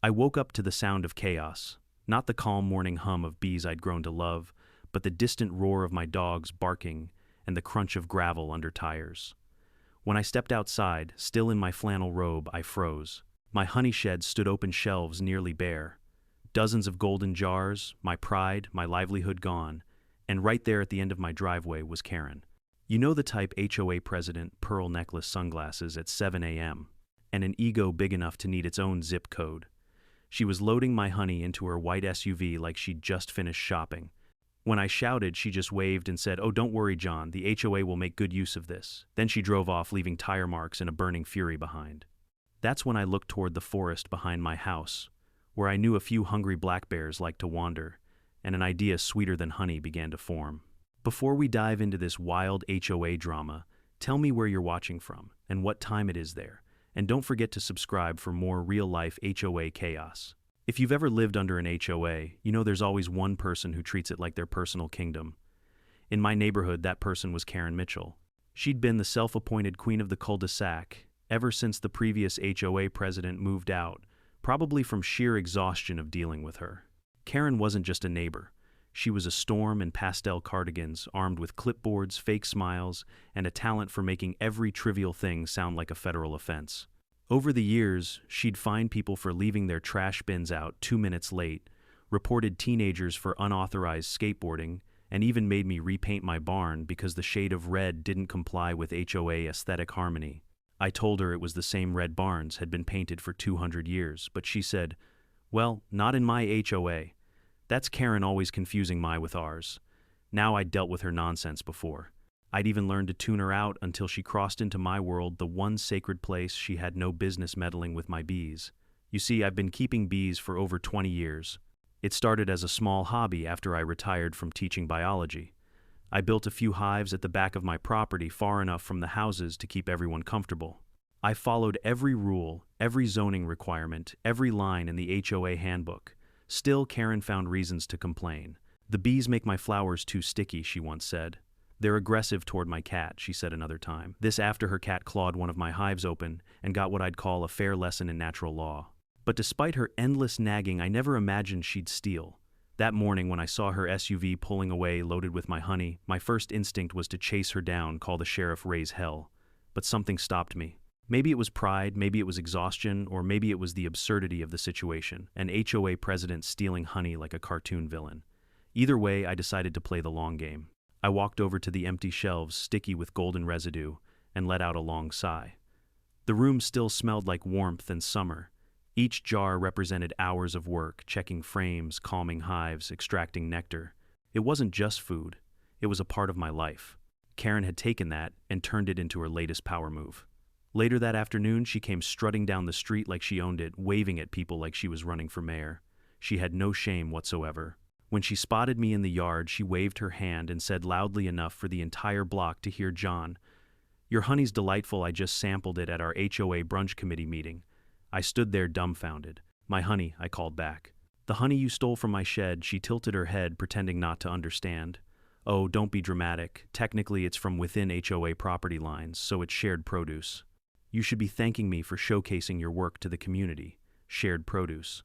I woke up to the sound of chaos, not the calm morning hum of bees I'd grown to love, but the distant roar of my dogs barking and the crunch of gravel under tires. When I stepped outside, still in my flannel robe, I froze. My honey shed stood open shelves nearly bare. Dozens of golden jars, my pride, my livelihood gone, and right there at the end of my driveway was Karen. You know the type HOA president, pearl necklace sunglasses at 7 a.m., and an ego big enough to need its own zip code. She was loading my honey into her white SUV like she'd just finished shopping. When I shouted, she just waved and said, "Oh, don't worry, John, the HOA will make good use of this." Then she drove off, leaving tire marks and a burning Fury behind. That's when I looked toward the forest behind my house, where I knew a few hungry black bears liked to wander, and an idea sweeter than honey began to form. Before we dive into this wild HOA drama, tell me where you're watching from and what time it is there, and don't forget to subscribe for more real-life HOA chaos. If you've ever lived under an HOA, you know there's always one person who treats it like their personal kingdom. In my neighborhood, that person was Karen Mitchell. She'd been the self-appointed queen of the cul-de-sac ever since the previous HOA president moved out, probably from sheer exhaustion of dealing with her. Karen wasn't just a neighbor. She was a storm in pastel cardigans, armed with clipboards, fake smiles, and a talent for making every trivial thing sound like a federal offense. Over the years, she'd fine people for leaving their trash bins out 2 minutes late, reported teenagers for unauthorized skateboarding, and even made me repaint my barn because the shade of red didn't comply with HOA aesthetic harmony. I told her it was the same red barns had been painted for 200 years, but she said, "Well, not in my HOA. That's Karen always confusing my with ours." Now I'd dealt with her nonsense before. I'd even learned to tune her out until she crossed into my world, the one sacred place she had no business meddling with my bees. You see, I've been keeping bees for over 20 years. It started as a small hobby after I retired from teaching biology. I built a few hives at the back of my property far enough from the houses to keep everyone comfortable. I followed every rule, every zoning requirement, every line in the HOA handbook. Still, Karen found reasons to complain. "The bees make my flowers too sticky," she once said. "They're aggressive toward my cat," she said another time. This after her cat clawed one of my hives open and got what I'd call a fair lesson in natural law. But despite her endless nagging, I never imagined she'd steal. That morning when I saw her SUV pulling away loaded with my honey, my first instinct was to chase her down, call the sheriff, raise hell. But something stopped me. Maybe it was pride, maybe it was exhaustion, or maybe it was the absurdity of the situation, an HOA president stealing honey like a cartoon villain. Either way, I decided to play the long game. I walked over to the empty shelves, sticky with golden residue, and let out a long sigh. The room still smelled like warmth and summer. Each jar represented hours of work, checking frames, calming hives, extracting nectar. It wasn't just food. It was a part of my life. Karen had taken that and turned it into her latest power move. Later that afternoon, she came strutting down the street like she owned it, waving at people like she was running for mayor. She had no shame whatsoever. When she spotted me in the yard, she waved her hand and said loudly enough for the entire block to hear, "John, your honey's delightful. I just sampled it at our HOA brunch committee meeting." I stood there dumbfounded. "My honey," I called back. "The honey you stole from my shed." She tilted her head, pretending not to understand. "Oh, don't be dramatic. Technically, it's from within HOA property lines, so it's shared produce. You should be thanking me for showcasing your work to the community." Shared produce.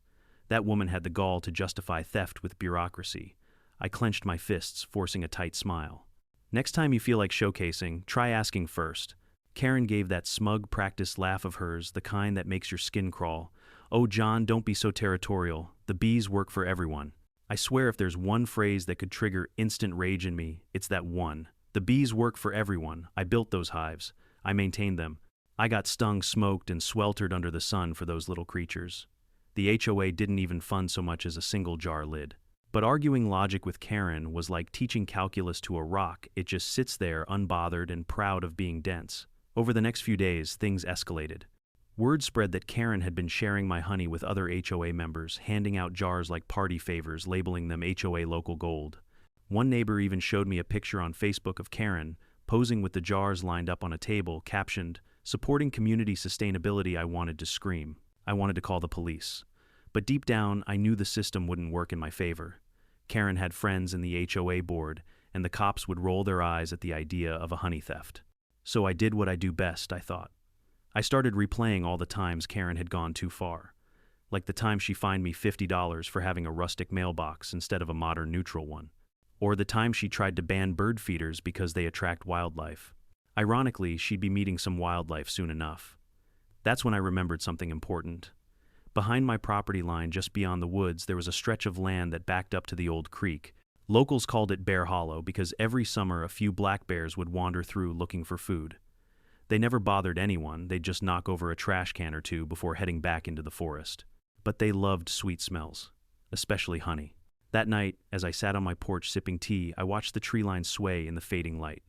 That woman had the gall to justify theft with bureaucracy. I clenched my fists, forcing a tight smile. "Next time you feel like showcasing, try asking first." Karen gave that smug, practiced laugh of hers, the kind that makes your skin crawl. "Oh, John, don't be so territorial. The bees work for everyone." I swear if there's one phrase that could trigger instant rage in me, it's that one. The bees work for everyone. I built those hives. I maintained them. I got stung, smoked, and sweltered under the sun for those little creatures. The HOA didn't even fund so much as a single jar lid. But arguing logic with Karen was like teaching calculus to a rock. It just sits there unbothered and proud of being dense. Over the next few days, things escalated. Word spread that Karen had been sharing my honey with other HOA members, handing out jars like party favors, labeling them HOA local gold. One neighbor even showed me a picture on Facebook of Karen, posing with the jars lined up on a table, captioned, "Supporting community sustainability." I wanted to scream. I wanted to call the police. But deep down, I knew the system wouldn't work in my favor. Karen had friends in the HOA board, and the cops would roll their eyes at the idea of a honey theft. So I did what I do best, I thought. I started replaying all the times Karen had gone too far. like the time she fined me $50 for having a rustic mailbox instead of a modern neutral one. Or the time she tried to ban bird feeders because they attract wildlife. Ironically, she'd be meeting some wildlife soon enough. That's when I remembered something important. Behind my property line, just beyond the woods, there was a stretch of land that backed up to the old creek. Locals called it Bear Hollow because every summer a few black bears would wander through looking for food. They never bothered anyone, they'd just knock over a trash can or two before heading back into the forest. But they loved sweet smells, especially honey. That night, as I sat on my porch sipping tea, I watched the tree line sway in the fading light.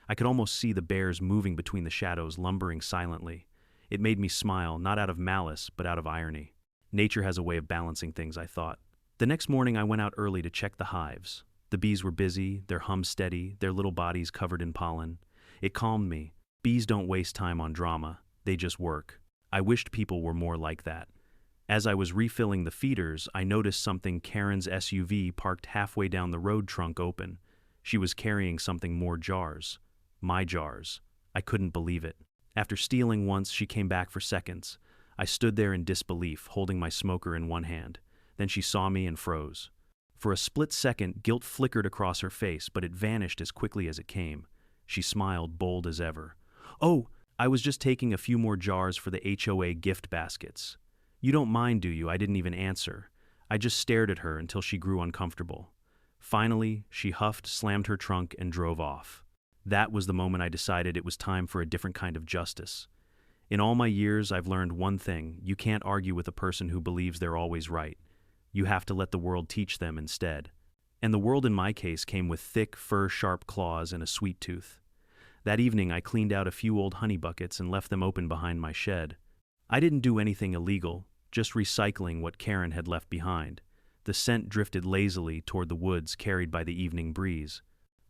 I could almost see the bears moving between the shadows, lumbering silently. It made me smile, not out of malice, but out of irony. Nature has a way of balancing things, I thought. The next morning I went out early to check the hives. The bees were busy, their hum steady, their little bodies covered in pollen. It calmed me. Bees don't waste time on drama, they just work. I wished people were more like that. As I was refilling the feeders, I noticed something. Karen's SUV parked halfway down the road, trunk open. She was carrying something more jars. My jars. I couldn't believe it. After stealing once, she came back for seconds. I stood there in disbelief, holding my smoker in one hand. Then she saw me and froze. For a split second, guilt flickered across her face, but it vanished as quickly as it came. She smiled, bold as ever. "Oh, I was just taking a few more jars for the HOA gift baskets." "You don't mind, do you?" I didn't even answer. I just stared at her until she grew uncomfortable. Finally, she huffed, slammed her trunk, and drove off. That was the moment I decided it was time for a different kind of justice. In all my years, I've learned one thing: you can't argue with a person who believes they're always right. You have to let the world teach them instead. And the world in my case came with thick, fur-sharp claws and a sweet tooth. That evening, I cleaned out a few old honey buckets and left them open behind my shed. I didn't do anything illegal, just recycling what Karen had left behind. The scent drifted lazily toward the woods, carried by the evening breeze.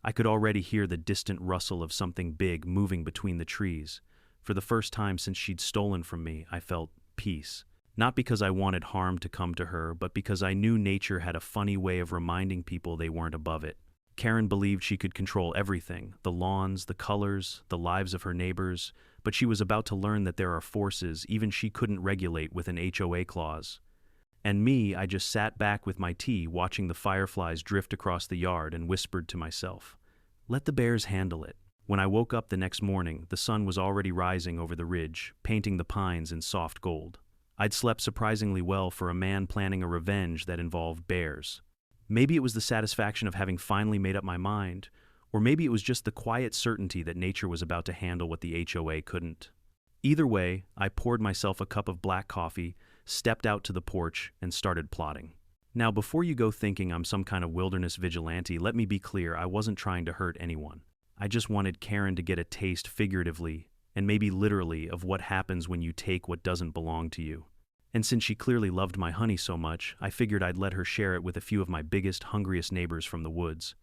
I could already hear the distant rustle of something big moving between the trees. For the first time since she'd stolen from me, I felt peace. Not because I wanted harm to come to her, but because I knew nature had a funny way of reminding people they weren't above it. Karen believed she could control everything: the lawns, the colors, the lives of her neighbors, but she was about to learn that there are forces even she couldn't regulate with an HOA clause. And me, I just sat back with my tea, watching the fireflies drift across the yard, and whispered to myself, "Let the bears handle it." When I woke up the next morning, the sun was already rising over the ridge, painting the pines in soft gold. I'd slept surprisingly well for a man planning a revenge that involved bears. Maybe it was the satisfaction of having finally made up my mind, or maybe it was just the quiet certainty that nature was about to handle what the HOA couldn't. Either way, I poured myself a cup of black coffee, stepped out to the porch, and started plotting. Now, before you go thinking I'm some kind of wilderness vigilante, let me be clear: I wasn't trying to hurt anyone. I just wanted Karen to get a taste, figuratively, and maybe literally, of what happens when you take what doesn't belong to you. And since she clearly loved my honey so much, I figured I'd let her share it with a few of my biggest, hungriest neighbors from the woods.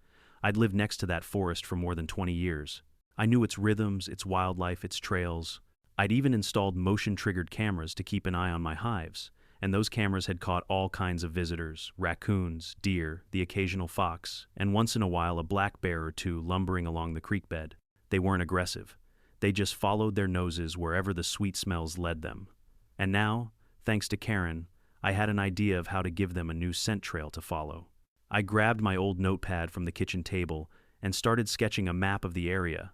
I'd lived next to that forest for more than 20 years. I knew its rhythms, its wildlife, its trails. I'd even installed motion-triggered cameras to keep an eye on my hives, and those cameras had caught all kinds of visitors: raccoons, deer, the occasional fox, and once in a while a black bear or two lumbering along the creek bed. They weren't aggressive. They just followed their noses wherever the sweet smells led them. And now, thanks to Karen, I had an idea of how to give them a new scent trail to follow. I grabbed my old notepad from the kitchen table and started sketching a map of the area.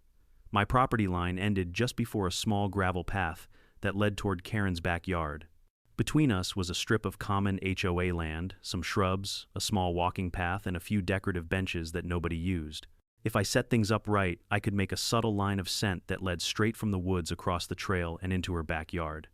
My property line ended just before a small gravel path that led toward Karen's backyard. Between us was a strip of common HOA land, some shrubs, a small walking path, and a few decorative benches that nobody used. If I set things up right, I could make a subtle line of scent that led straight from the woods across the trail and into her backyard.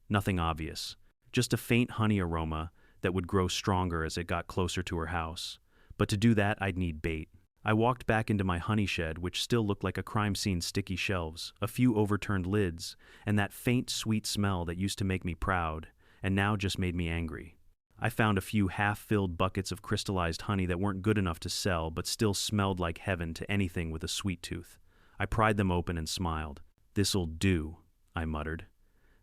Nothing obvious, just a faint honey aroma that would grow stronger as it got closer to her house. But to do that, I'd need bait. I walked back into my honey shed, which still looked like a crime scene: sticky shelves, a few overturned lids, and that faint, sweet smell that used to make me proud, and now just made me angry. I found a few half-filled buckets of crystallized honey that weren't good enough to sell, but still smelled like heaven to anything with a sweet tooth. I pried them open and smiled. "This'll do," I muttered.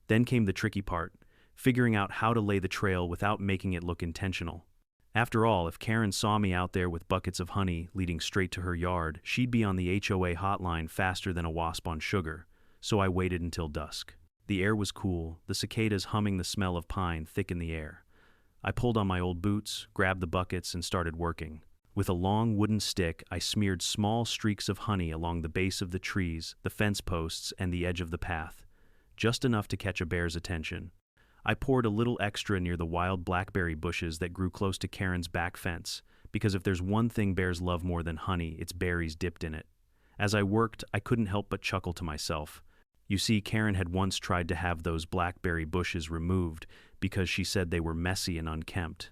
Then came the tricky part: figuring out how to lay the trail without making it look intentional. After all, if Karen saw me out there with buckets of honey leading straight to her yard, she'd be on the HOA hotline faster than a wasp on sugar, so I waited until dusk. The air was cool, the cicadas humming, the smell of pine thick in the air. I pulled on my old boots, grabbed the buckets, and started working. With a long wooden stick, I smeared small streaks of honey along the base of the trees, the fence posts, and the edge of the path, just enough to catch a bear's attention. I poured a little extra near the wild blackberry bushes that grew close to Karen's back fence, because if there's one thing bears love more than honey, it's berries dipped in it. As I worked, I couldn't help but chuckle to myself. You see, Karen had once tried to have those blackberry bushes removed because she said they were messy and unkempt.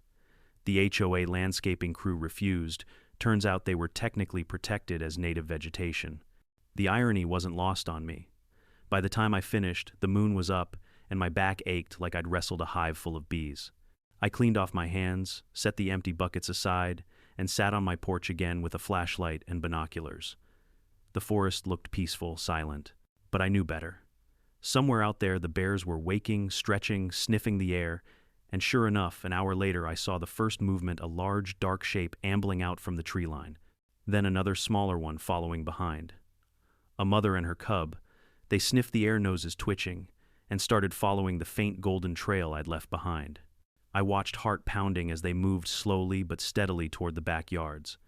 The HOA landscaping crew refused. Turns out they were technically protected as native vegetation. The irony wasn't lost on me. By the time I finished, the moon was up, and my back ached like I'd wrestled a hive full of bees. I cleaned off my hands, set the empty buckets aside, and sat on my porch again with a flashlight and binoculars. The forest looked peaceful, silent, but I knew better. Somewhere out there, the bears were waking, stretching, sniffing the air, and sure enough, an hour later I saw the first movement, a large, dark shape ambling out from the tree line, then another smaller one following behind. A mother and her cub. They sniffed the air, noses twitching, and started following the faint golden trail I'd left behind. I watched, heart pounding, as they moved slowly but steadily toward the backyards.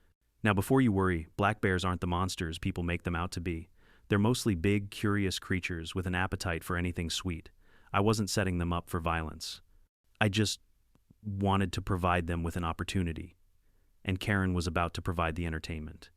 Now, before you worry, black bears aren't the monsters people make them out to be. They're mostly big, curious creatures with an appetite for anything sweet. I wasn't setting them up for violence. I just wanted to provide them with an opportunity, and Karen was about to provide the entertainment.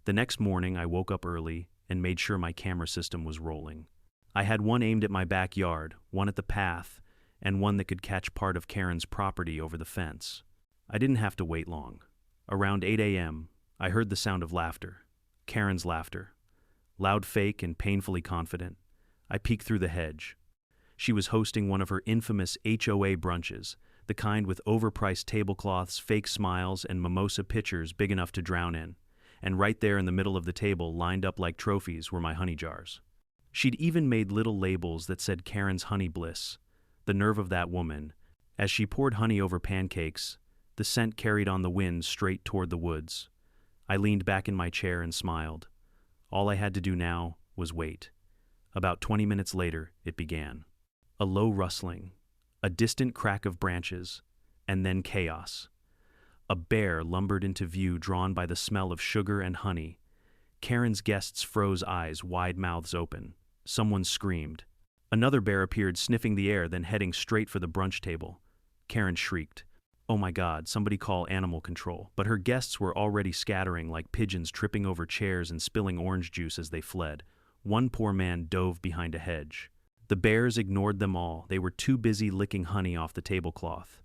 The next morning, I woke up early and made sure my camera system was rolling. I had one aimed at my backyard, one at the path, and one that could catch part of Karen's property over the fence. I didn't have to wait long. Around 8 a.m., I heard the sound of laughter. Karen's laughter. Loud, fake, and painfully confident. I peeked through the hedge. She was hosting one of her infamous HOA brunches, the kind with overpriced tablecloths, fake smiles, and mimosa pitchers big enough to drown in. And right there in the middle of the table, lined up like trophies, were my honey jars. She'd even made little labels that said Karen's Honey Bliss. The nerve of that woman. As she poured honey over pancakes, the scent carried on the wind straight toward the woods. I leaned back in my chair and smiled. All I had to do now was wait. About 20 minutes later, it began. A low rustling, a distant crack of branches, and then chaos. A bear lumbered into view, drawn by the smell of sugar and honey. Karen's guests froze, eyes wide, mouths open. Someone screamed. Another bear appeared, sniffing the air, then heading straight for the brunch table. Karen shrieked. Oh my God, somebody call animal control. But her guests were already scattering like pigeons, tripping over chairs and spilling orange juice as they fled. One poor man dove behind a hedge. The bears ignored them all. They were too busy licking honey off the tablecloth.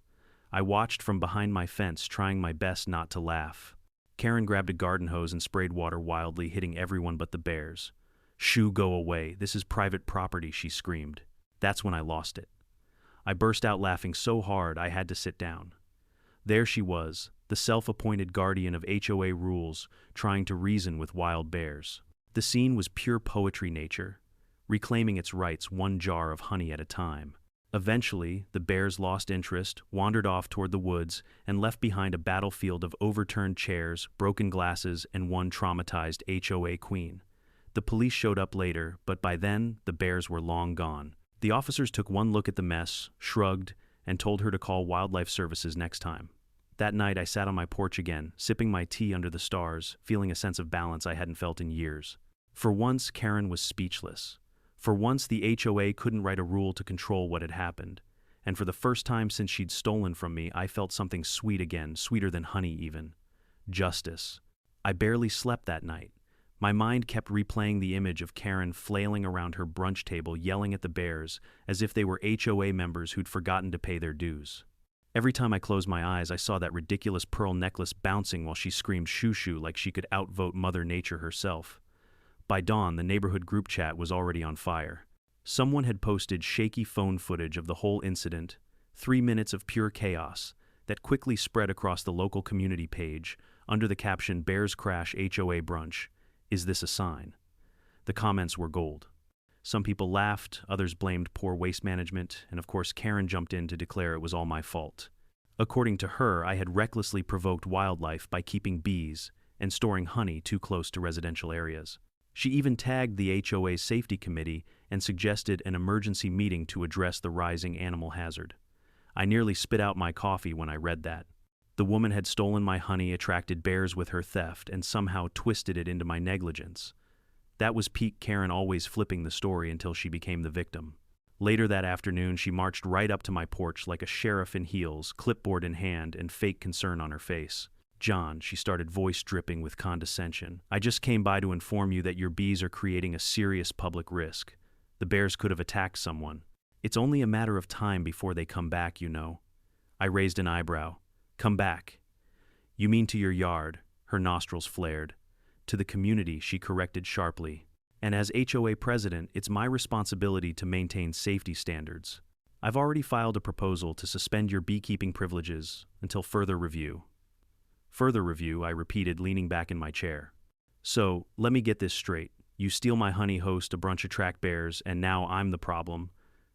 I watched from behind my fence, trying my best not to laugh. Karen grabbed a garden hose and sprayed water wildly, hitting everyone but the bears. Shoo, go away. This is private property, she screamed. That's when I lost it. I burst out laughing so hard I had to sit down. There she was, the self-appointed guardian of HOA rules, trying to reason with wild bears. The scene was pure poetry, nature, reclaiming its rights one jar of honey at a time. Eventually, the bears lost interest, wandered off toward the woods, and left behind a battlefield of overturned chairs, broken glasses, and one traumatized HOA queen. The police showed up later, but by then, the bears were long gone. The officers took one look at the mess, shrugged, and told her to call wildlife services next time. That night, I sat on my porch again, sipping my tea under the stars, feeling a sense of balance I hadn't felt in years. For once, Karen was speechless. For once, the HOA couldn't write a rule to control what had happened. And for the first time since she'd stolen from me, I felt something sweet again, sweeter than honey even. Justice. I barely slept that night. My mind kept replaying the image of Karen flailing around her brunch table, yelling at the bears, as if they were HOA members who'd forgotten to pay their dues. Every time I closed my eyes, I saw that ridiculous pearl necklace bouncing while she screamed shoo-shoo like she could outvote Mother Nature herself. By dawn, the neighborhood group chat was already on fire. Someone had posted shaky phone footage of the whole incident, 3 minutes of pure chaos, that quickly spread across the local community page under the caption "Bears Crash HOA Brunch. Is this a sign?" The comments were gold. Some people laughed, others blamed poor waste management, and of course Karen jumped in to declare it was all my fault. According to her, I had recklessly provoked wildlife by keeping bees and storing honey too close to residential areas. She even tagged the HOA's safety committee and suggested an emergency meeting to address the rising animal hazard. I nearly spit out my coffee when I read that. The woman had stolen my honey, attracted bears with her theft, and somehow twisted it into my negligence. That was peak Karen always flipping the story until she became the victim. Later that afternoon, she marched right up to my porch like a sheriff in heels, clipboard in hand, and fake concern on her face. "John," she started, voice dripping with condescension, "I just came by to inform you that your bees are creating a serious public risk. The bears could have attacked someone. It's only a matter of time before they come back, you know." I raised an eyebrow. "Come back? You mean to your yard?" Her nostrils flared. "To the community," she corrected sharply. "And as HOA president, it's my responsibility to maintain safety standards. I've already filed a proposal to suspend your beekeeping privileges until further review." "Further review," I repeated, leaning back in my chair. "So, let me get this straight. You steal my honey, host a brunch, attract bears, and now I'm the problem."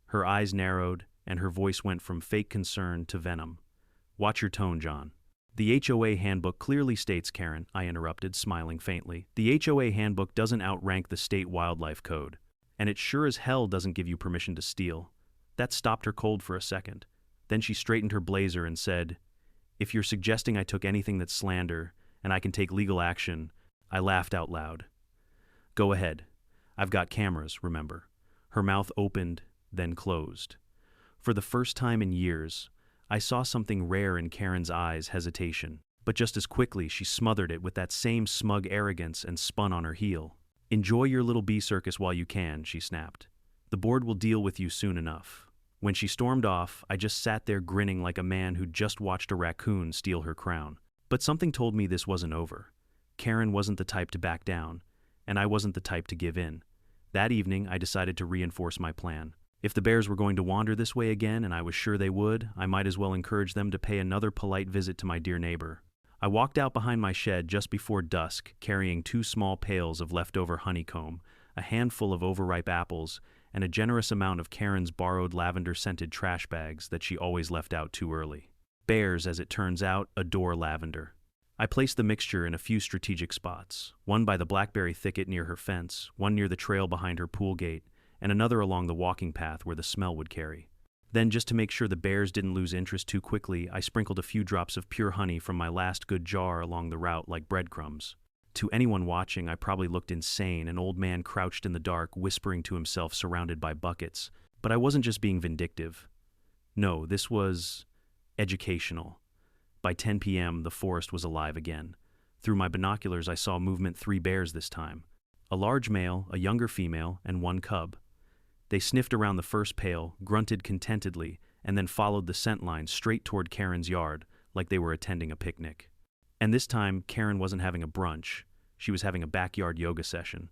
Her eyes narrowed, and her voice went from fake concern to venom. "Watch your tone, John." "The HOA handbook clearly states," Karen, I interrupted, smiling faintly. "The HOA handbook doesn't outrank the state wildlife code. And it sure as hell doesn't give you permission to steal." That stopped her cold for a second. Then she straightened her blazer and said, "If you're suggesting I took anything that's slander, and I can take legal action," I laughed out loud. "Go ahead. I've got cameras, remember." Her mouth opened, then closed. For the first time in years, I saw something rare in Karen's eyes: hesitation. But just as quickly, she smothered it with that same smug arrogance and spun on her heel. "Enjoy your little bee circus while you can," she snapped. "The board will deal with you soon enough." When she stormed off, I just sat there grinning like a man who'd just watched a raccoon steal her crown. But something told me this wasn't over. Karen wasn't the type to back down, and I wasn't the type to give in. That evening, I decided to reinforce my plan. If the bears were going to wander this way again, and I was sure they would, I might as well encourage them to pay another polite visit to my dear neighbor. I walked out behind my shed just before dusk, carrying 2 small pails of leftover honeycomb, a handful of overripe apples, and a generous amount of Karen's borrowed lavender-scented trash bags that she always left out too early. Bears, as it turns out, adore lavender. I placed the mixture in a few strategic spots, one by the blackberry thicket near her fence, one near the trail behind her pool gate, and another along the walking path where the smell would carry. Then, just to make sure the bears didn't lose interest too quickly, I sprinkled a few drops of pure honey from my last good jar along the route like breadcrumbs. To anyone watching, I probably looked insane, an old man crouched in the dark, whispering to himself, surrounded by buckets. But I wasn't just being vindictive. No, this was educational. By 10 p.m., the forest was alive again. Through my binoculars, I saw movement: 3 bears this time. A large male, a younger female, and 1 cub. They sniffed around the first pail, grunted contentedly, and then followed the scent line straight toward Karen's yard, like they were attending a picnic. And this time, Karen wasn't having a brunch. She was having a backyard yoga session.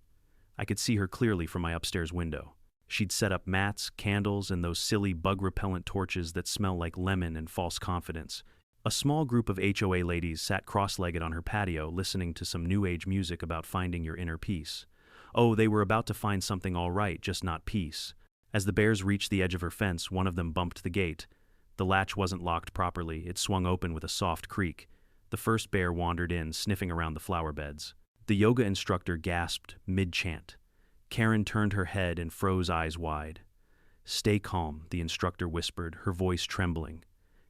I could see her clearly from my upstairs window. She'd set up mats, candles, and those silly bug-repellent torches that smell like lemon and false confidence. A small group of HOA ladies sat cross-legged on her patio, listening to some new age music about finding your inner peace. Oh, they were about to find something all right, just not peace. As the bears reached the edge of her fence, one of them bumped the gate. The latch wasn't locked properly. It swung open with a soft creak. The first bear wandered in, sniffing around the flower beds. The yoga instructor gasped mid-chant. Karen turned her head and froze, eyes wide. "Stay calm," the instructor whispered, her voice trembling.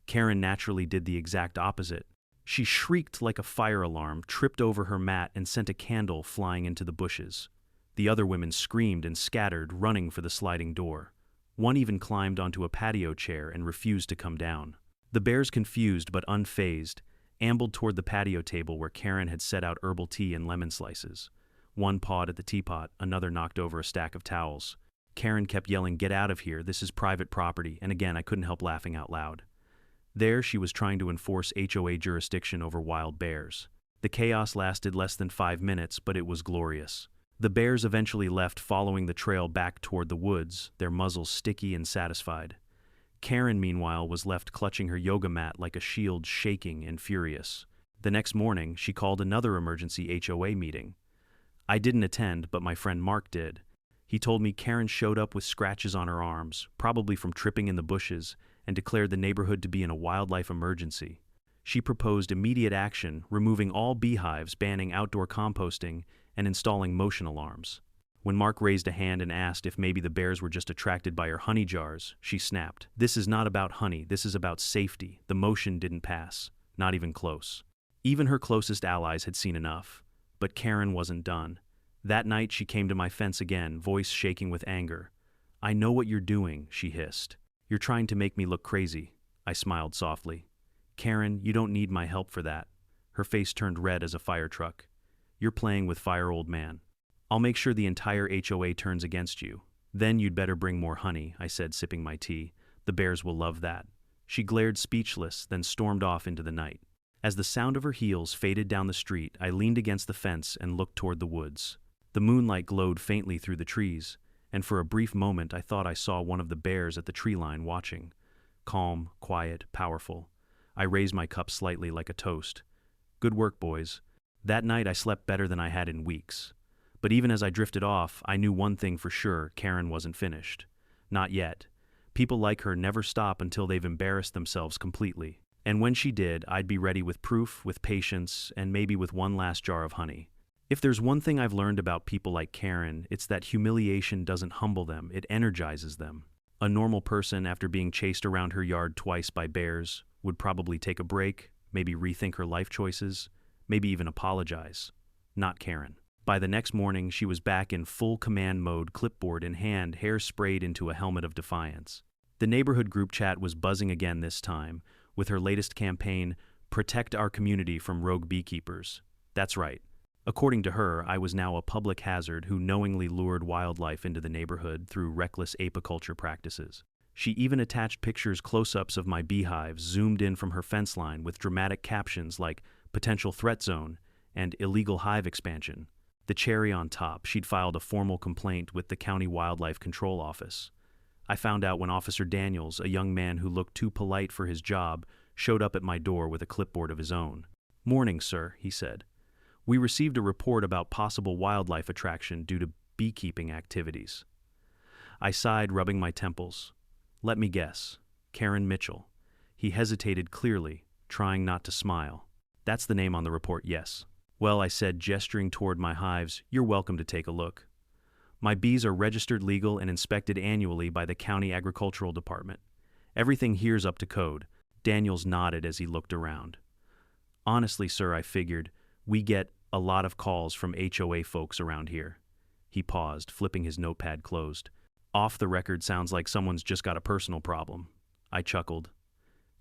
Karen naturally did the exact opposite. She shrieked like a fire alarm, tripped over her mat, and sent a candle flying into the bushes. The other women screamed and scattered, running for the sliding door. One even climbed onto a patio chair and refused to come down. The bears, confused but unfazed, ambled toward the patio table where Karen had set out herbal tea and lemon slices. One pawed at the teapot, another knocked over a stack of towels. Karen kept yelling, "Get out of here, this is private property," and again I couldn't help laughing out loud. There she was trying to enforce HOA jurisdiction over wild bears. The chaos lasted less than 5 minutes, but it was glorious. The bears eventually left, following the trail back toward the woods, their muzzles sticky and satisfied. Karen, meanwhile, was left clutching her yoga mat like a shield, shaking and furious. The next morning, she called another emergency HOA meeting. I didn't attend, but my friend Mark did. He told me Karen showed up with scratches on her arms, probably from tripping in the bushes, and declared the neighborhood to be in a wildlife emergency. She proposed immediate action, removing all beehives, banning outdoor composting, and installing motion alarms. When Mark raised a hand and asked if maybe the bears were just attracted by her honey jars, she snapped. This is not about honey, this is about safety. The motion didn't pass. Not even close. Even her closest allies had seen enough. But Karen wasn't done. That night she came to my fence again, voice shaking with anger. I know what you're doing, she hissed. You're trying to make me look crazy. I smiled softly. Karen, you don't need my help for that. Her face turned red as a fire truck. You're playing with fire, old man. I'll make sure the entire HOA turns against you. Then you'd better bring more honey, I said, sipping my tea. The bears will love that. She glared speechless, then stormed off into the night. As the sound of her heels faded down the street, I leaned against the fence and looked toward the woods. The moonlight glowed faintly through the trees, and for a brief moment I thought I saw one of the bears at the tree line watching. Calm, quiet, powerful. I raised my cup slightly like a toast. Good work, boys. That night I slept better than I had in weeks. But even as I drifted off, I knew one thing for sure: Karen wasn't finished. Not yet. People like her never stop until they've embarrassed themselves completely. And when she did, I'd be ready with proof, with patience, and maybe with one last jar of honey. If there's one thing I've learned about people like Karen, it's that humiliation doesn't humble them, it energizes them. A normal person, after being chased around her yard twice by bears, would probably take a break, maybe rethink her life choices, maybe even apologize. Not Karen. By the next morning, she was back in full command mode, clipboard in hand, hair sprayed into a helmet of defiance. The neighborhood group chat was buzzing again this time, with her latest campaign, Protect Our Community from Rogue Beekeepers. That's right. According to her, I was now a public hazard who knowingly lured wildlife into the neighborhood through reckless apiculture practices. She even attached pictures, close-ups of my beehives zoomed in from her fence line with dramatic captions like potential threat zone and illegal hive expansion. The cherry on top, she'd filed a formal complaint with the County Wildlife Control Office. I found out when Officer Daniels, a young man who looked too polite for his job, showed up at my door with a clipboard of his own. "Morning, sir," he said. "We received a report about possible wildlife attraction due to beekeeping activities." I sighed, rubbing my temples. "Let me guess. Karen Mitchell." He hesitated clearly, trying not to smile. "That's the name on the report, yes." "Well," I said, gesturing toward my hives, "you're welcome to take a look. My bees are registered, legal, and inspected annually by the County Agricultural Department. Everything here's up to code." Daniels nodded as he looked around. "Honestly, sir," I figured, "we get a lot of calls from HOA folks around here." He paused, flipping his notepad closed. "Off the record sounds like someone's just got a personal problem." I chuckled.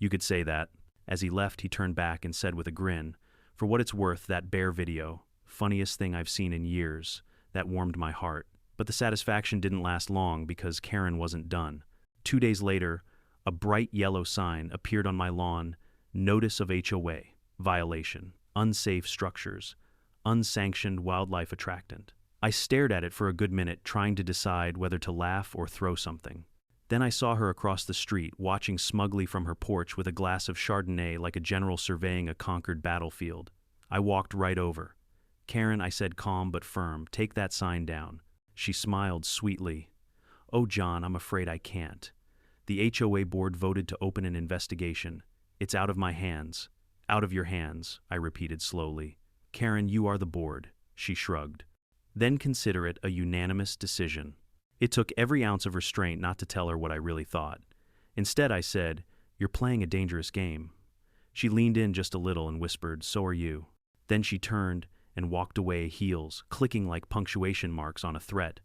"You could say that." As he left, he turned back and said with a grin, "For what it's worth, that bear video, funniest thing I've seen in years, that warmed my heart." But the satisfaction didn't last long because Karen wasn't done. 2 days later, a bright yellow sign appeared on my lawn: Notice of HOA, violation, unsafe structures, unsanctioned wildlife attractant. I stared at it for a good minute, trying to decide whether to laugh or throw something. Then I saw her across the street, watching smugly from her porch with a glass of Chardonnay like a general surveying a conquered battlefield. I walked right over. "Karen," I said, calm but firm, "take that sign down." She smiled sweetly. "Oh, John, I'm afraid I can't. The HOA board voted to open an investigation. It's out of my hands." "Out of your hands," I repeated slowly. "Karen, you are the board." She shrugged. "Then consider it a unanimous decision." It took every ounce of restraint not to tell her what I really thought. Instead, I said, "You're playing a dangerous game." She leaned in just a little and whispered, "So are you." Then she turned and walked away, heels clicking like punctuation marks on a threat.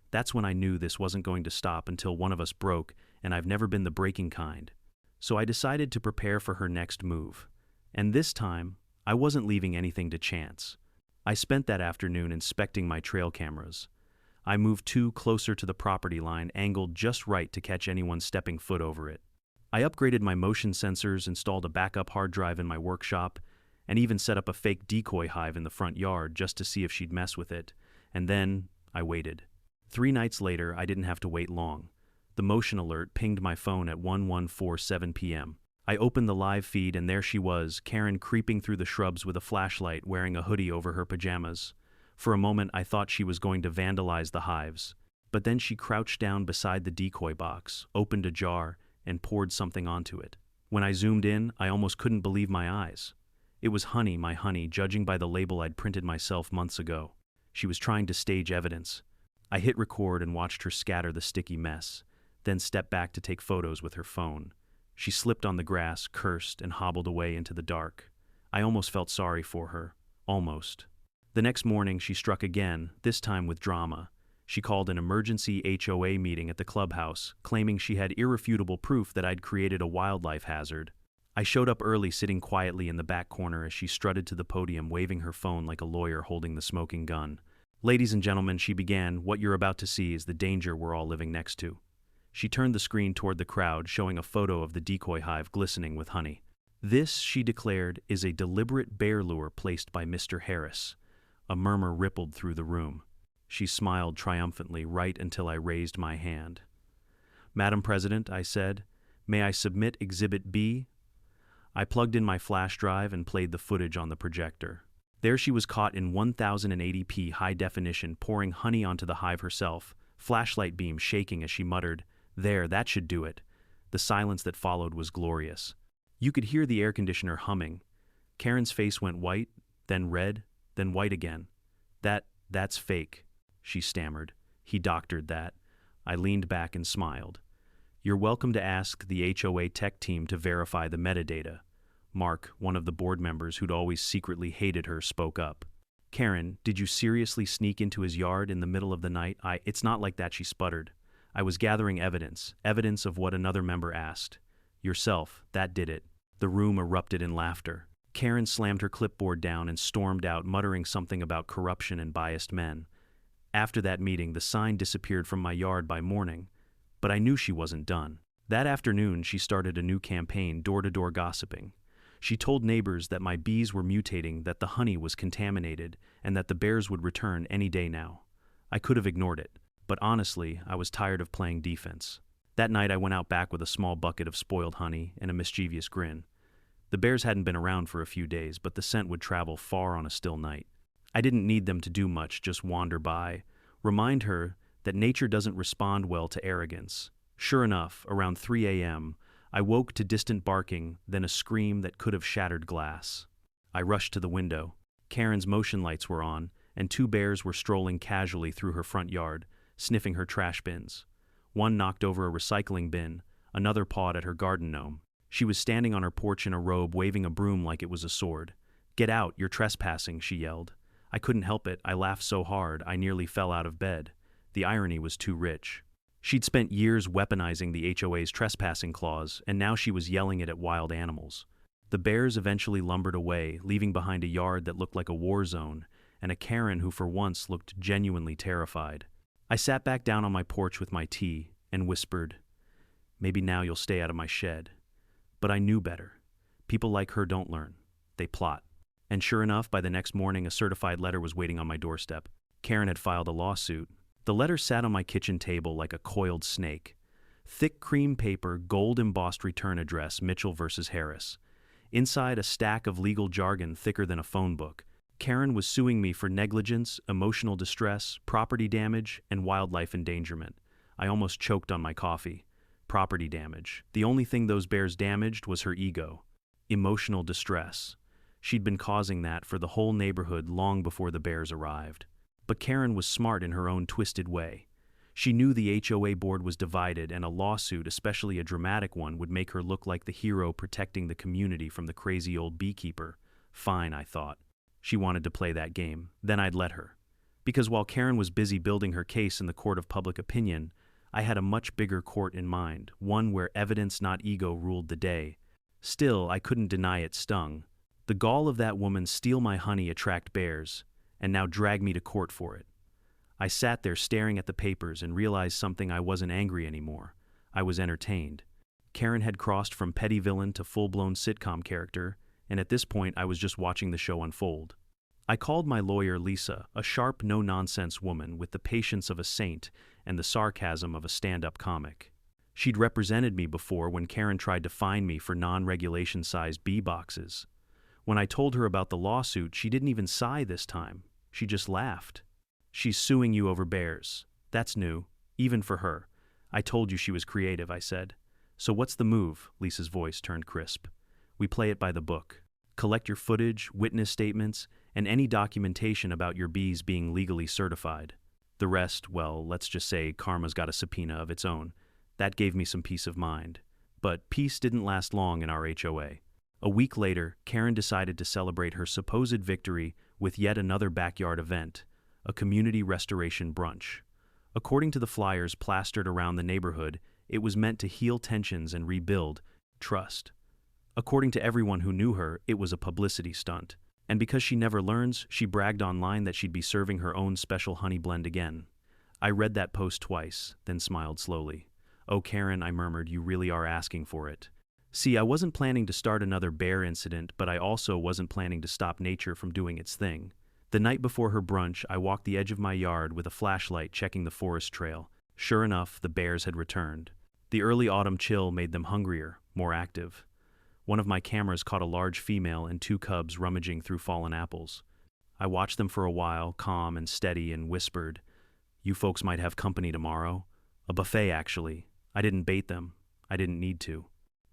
That's when I knew this wasn't going to stop until one of us broke, and I've never been the breaking kind. So I decided to prepare for her next move. And this time, I wasn't leaving anything to chance. I spent that afternoon inspecting my trail cameras. I moved two closer to the property line, angled just right to catch anyone stepping foot over it. I upgraded my motion sensors, installed a backup hard drive in my workshop, and even set up a fake decoy hive in the front yard just to see if she'd mess with it. And then I waited. 3 nights later, I didn't have to wait long. The motion alert pinged my phone at 1147 p.m. I opened the live feed, and there she was, Karen, creeping through the shrubs with a flashlight, wearing a hoodie over her pajamas. For a moment, I thought she was going to vandalize the hives. But then she crouched down beside the decoy box, opened a jar, and poured something onto it. When I zoomed in, I almost couldn't believe my eyes. It was honey, my honey, judging by the label I'd printed myself months ago. She was trying to stage evidence. I hit record and watched her scatter the sticky mess, then stepped back to take photos with her phone. She slipped on the grass, cursed, and hobbled away into the dark. I almost felt sorry for her. Almost. The next morning, she struck again, this time with drama. She called an emergency HOA meeting at the clubhouse, claiming she had irrefutable proof that I'd created a wildlife hazard. I showed up early, sitting quietly in the back corner as she strutted to the podium, waving her phone like a lawyer holding the smoking gun. "Ladies and gentlemen," she began, "what you're about to see is the danger we're all living next to." She turned the screen toward the crowd, showing a photo of the decoy hive glistening with honey. "This," she declared, "is a deliberate bear lure placed by Mr. Harris." A murmur rippled through the room. She smiled triumphantly right until I raised my hand. "Madam President," I said, "may I submit Exhibit B?" I plugged in my flash drive and played the footage on the projector. There she was, caught in 1080p high definition, pouring honey onto the hive herself, flashlight beam shaking as she muttered, "There, that should do it." The silence that followed was glorious. You could hear the air conditioner humming. Karen's face went white, then red, then white again. That's fake," she stammered. "He doctored that." I leaned back and smiled. "You're welcome to ask the HOA tech team to verify the metadata." Mark, one of the board members who'd always secretly hated her, spoke up. "Karen, did you seriously sneak into his yard in the middle of the night?" "It's not like that," she sputtered. "I was gathering evidence of what another member asked. Yourself, that did it." The room erupted in laughter. Karen slammed her clipboard down and stormed out, muttering something about corruption and biased men. After that meeting, the sign disappeared from my yard by morning, but I knew she wasn't done. That afternoon, she started a new campaign, door-to-door gossiping. She told neighbors that my bees were mutating, that the honey was contaminated, and that the bears would return any day now. I could have ignored it, but honestly, I was tired of playing defense. That night, I went out back with a small bucket of spoiled honey and a mischievous grin. The bears hadn't been around for a few days, but the scent would travel far on a still night. I didn't need them to do much, just wander by, remind her that nature doesn't respond well to arrogance. Sure enough, around 3 a.m., I woke to distant barking, then a scream that could have shattered glass. I rushed to the window. Karen's motion lights were on, and 2 bears were strolling casually through her front yard, sniffing her trash bins. One knocked over a recycling bin, another pawed at her garden gnome. She was standing on her porch in a robe, waving a broom like it was a sword. "Get out, you're trespassing," she yelled. I couldn't help it. I laughed so hard I nearly fell out of bed. The irony was too rich. She'd spent years weaponizing the HOA's trespassing clause, and now she was yelling it at wild animals. The bears eventually lumbered away, leaving behind a yard that looked like a war zone, and a Karen who for once looked genuinely terrified. I sat back down on my porch with my tea and whispered, "Maybe now you'll stay out of my shed." But I knew better. People like her don't learn. They plot. And sure enough, by the next morning, a certified letter was waiting on my doorstep. Karen had filed a lawsuit. The letter sat on my kitchen table like a coiled snake. Thick cream paper, gold-embossed return address, Mitchell versus Harris. Inside, a stack of legal jargon thicker than a phone book. Karen was suing me for negligence, emotional distress, property damage, and wildlife endangerment. I almost choked on my coffee. Property damage. The only thing those bears damaged was her ego. Emotional distress. She'd been causing that for the whole neighborhood long before the bears arrived. But Karen was smart in her own twisted way. She knew the HOA board was divided, and a lawsuit, especially a dramatic one, would make her look like the hero protecting the community from the crazy old beekeeper. Fine, I thought. She wanted to play that game. Then I'd let her. Because while Karen was busy building her case in the court of public opinion, I had a much bigger court in mind, one where evidence, not ego, ruled the day. Still, I couldn't deny it stung. The gall of that woman steal my honey, attract bears, and now drag me to court for it. I sat there staring at the papers and realized something. I wasn't angry anymore. I was entertained. Karen had crossed from petty villain to full-blown sitcom character, and at this point I was just watching the show unfold. I called my lawyer Lisa, a sharp, no-nonsense woman with the patience of a saint and the sarcasm of a stand-up comic. She'd represented me before when Karen tried to fine me for non-regulation-sized bee boxes. When I told her about the lawsuit, she didn't even sigh this time. She just laughed. "She's suing you over bears. That's new, even for her. I told you she was creative," I said. "So what's the move?" Lisa's voice turned crisp. "We play it by the book. Collect your footage, witness statements, and any documentation about your bees being legally certified. The rest, well, let's just say karma's got a subpoena of its own. That gave me some peace of mind. But peace didn't last long in our HOA. A week later, Karen decided to celebrate her supposed victory with yet another backyard event, a community restoration brunch. According to the flyers plastered around the neighborhood, it was meant to heal tensions and rebuild trust. According to everyone who knew her, it was a publicity stunt. And because she never learns, she bragged online that she'd be serving her own special honey blend again. I read that post twice, then smiled slowly. "Oh, Karen," I murmured, "you really are asking for it." See, I wasn't planning to start another bear incident, but I also wasn't planning to stop nature from doing its thing. The night before her brunch, I walked the edge of my yard with a flashlight checking the forest trail. Sure enough, the bears had returned. The early autumn chill made them hungrier, more active. One of my cameras caught a large female and 2 cubs rummaging through fallen apples. I watched them for a while, calm and steady, and whispered, "You folks might have company tomorrow. A buffet, actually. I didn't bait them. I didn't need to."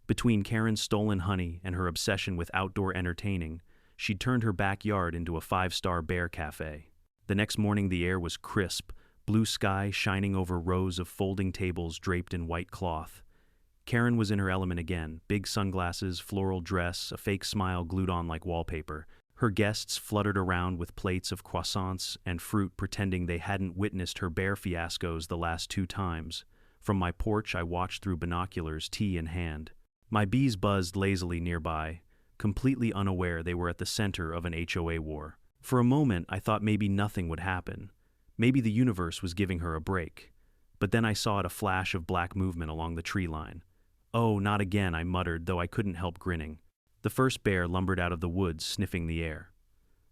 Between Karen's stolen honey and her obsession with outdoor entertaining, she'd turned her backyard into a 5-star bear cafe. The next morning the air was crisp, blue sky shining over rows of folding tables draped in white cloth. Karen was in her element again, big sunglasses, floral dress, a fake smile glued on like wallpaper. Her guests fluttered around with plates of croissants and fruit, pretending they hadn't witnessed her bear fiascos the last 2 times. From my porch I watched through binoculars, tea in hand. My bees buzzed lazily nearby, completely unaware they were at the center of an HOA war. For a moment I thought maybe nothing would happen. Maybe the universe was giving her a break. But then I saw a flash of black movement along the tree line. "Oh, not again," I muttered, though I couldn't help grinning. The first bear lumbered out of the woods, sniffing the air.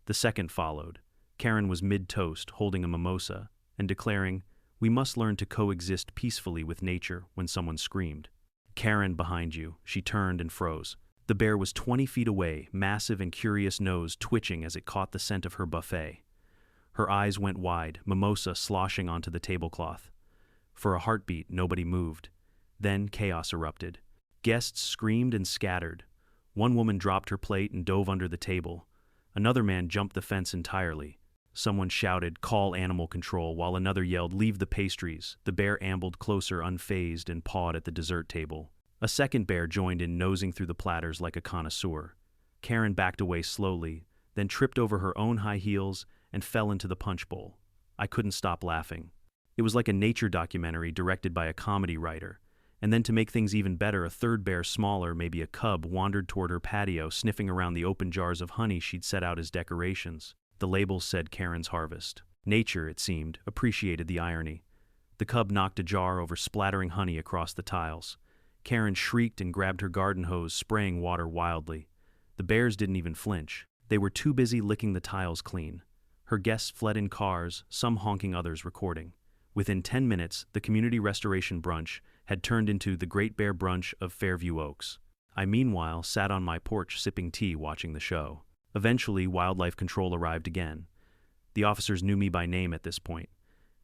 The second followed. Karen was mid-toast, holding a mimosa, and declaring, "We must learn to coexist peacefully with nature," when someone screamed. "Karen, behind you." She turned and froze. The bear was 20 feet away, massive and curious nose twitching as it caught the scent of her buffet. Her eyes went wide, mimosa sloshing onto the tablecloth. For a heartbeat, nobody moved. Then chaos erupted. Guests screamed and scattered. One woman dropped her plate and dove under the table. Another man jumped the fence entirely. Someone shouted, "Call animal control," while another yelled, "Leave the pastries." The bear ambled closer, unfazed, and pawed at the dessert table. A second bear joined in, nosing through the platters like a connoisseur. Karen backed away slowly, then tripped over her own high heels and fell into the punch bowl. I couldn't stop laughing. It was like a nature documentary directed by a comedy writer. And then to make things even better, a third bear, smaller, maybe a cub, wandered toward her patio, sniffing around the open jars of honey she'd set out as decorations. The labels said Karen's Harvest. Nature, it seemed, appreciated the irony. The cub knocked a jar over, splattering honey across the tiles. Karen shrieked and grabbed her garden hose, spraying water wildly. The bears didn't even flinch. They were too busy licking the tiles clean. Her guests fled in cars, some honking, others recording. Within 10 minutes, the community restoration brunch had turned into the Great Bear Brunch of Fairview Oaks. I meanwhile sat on my porch sipping tea, watching the show. Eventually, wildlife control arrived again. The officers knew me by name at this point.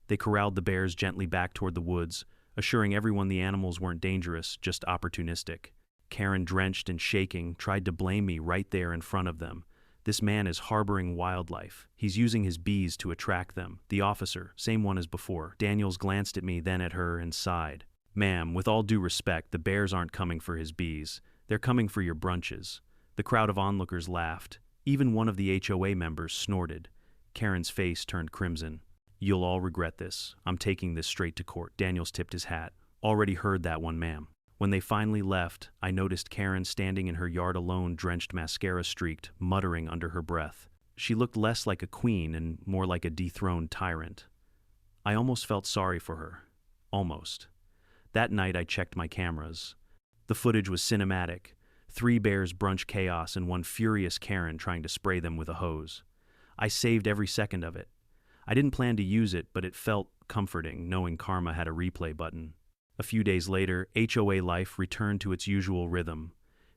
They corralled the bears gently back toward the woods, assuring everyone the animals weren't dangerous, just opportunistic. Karen, drenched and shaking, tried to blame me right there in front of them. "This man is harboring wildlife. He's using his bees to attract them." The officer, same one as before. Daniels glanced at me, then at her, and sighed. "Ma'am, with all due respect, the bears aren't coming for his bees. They're coming for your brunches." The crowd of onlookers laughed. Even one of the HOA members snorted. Karen's face turned crimson. "You'll all regret this. I'm taking this straight to court." Daniels tipped his hat. "Already heard that one, ma'am." When they finally left, I noticed Karen standing in her yard alone, drenched, mascara streaked, muttering under her breath. She looked less like a queen and more like a dethroned tyrant. I almost felt sorry for her. Almost. That night I checked my cameras. The footage was cinematic. 3 bears brunch chaos and one furious Karen trying to spray them with a hose. I saved every second of it. I didn't plan to use it, but it felt comforting knowing karma had a replay button. A few days later, HOA life returned to its usual rhythm.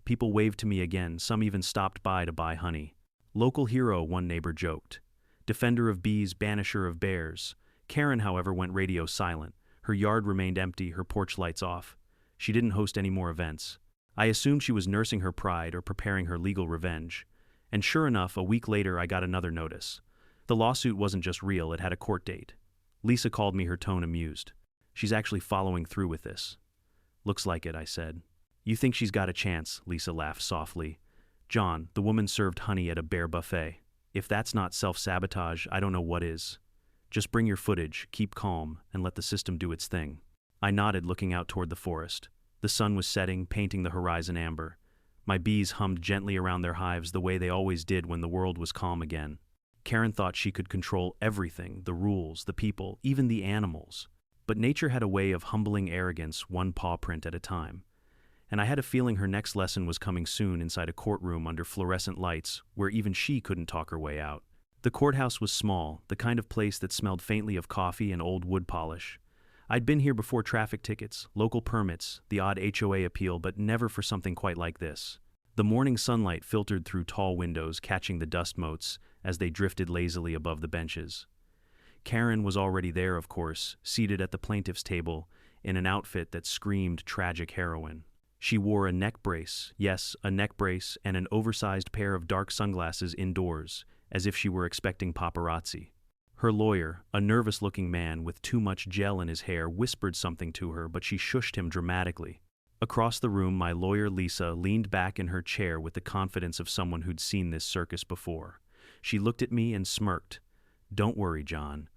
People waved to me again, some even stopped by to buy honey. "Local hero," one neighbor joked. "Defender of bees, banisher of bears." Karen, however, went radio silent. Her yard remained empty, her porch lights off. She didn't host any more events. I assumed she was nursing her pride or preparing her legal revenge. And sure enough, a week later I got another notice. The lawsuit wasn't just real, it had a court date. Lisa called me, her tone amused. She's actually following through with this. Looks like it, I said. You think she's got a chance, Lisa laughed softly. John, the woman served honey at a bear buffet. If that's not self-sabotage, I don't know what is. Just bring your footage, keep calm, and let the system do its thing. I nodded, looking out toward the forest. The sun was setting, painting the horizon amber. My bees hummed gently around their hives the way they always did when the world was calm again. Karen thought she could control everything, the rules, the people, even the animals. But nature had a way of humbling arrogance one paw print at a time. And I had a feeling her next lesson was coming soon inside a courtroom under fluorescent lights where even she couldn't talk her way out. The courthouse was small, the kind of place that smelled faintly of coffee and old wood polish. I'd been here before traffic tickets, local permits, the odd HOA appeal, but never for something quite like this. The morning sunlight filtered through tall windows, catching the dust motes as they drifted lazily above the benches. Karen was already there, of course, seated at the plaintiff's table in an outfit that screamed tragic heroine. She wore a neck brace, yes, a neck brace, and an oversized pair of dark sunglasses indoors, as if she were expecting paparazzi. Her lawyer, a nervous-looking man with too much gel in his hair, whispered something to her, but she shushed him dramatically. Across the room, my lawyer Lisa leaned back in her chair with the confidence of someone who'd seen this circus before. She looked at me and smirked. Don't worry, John.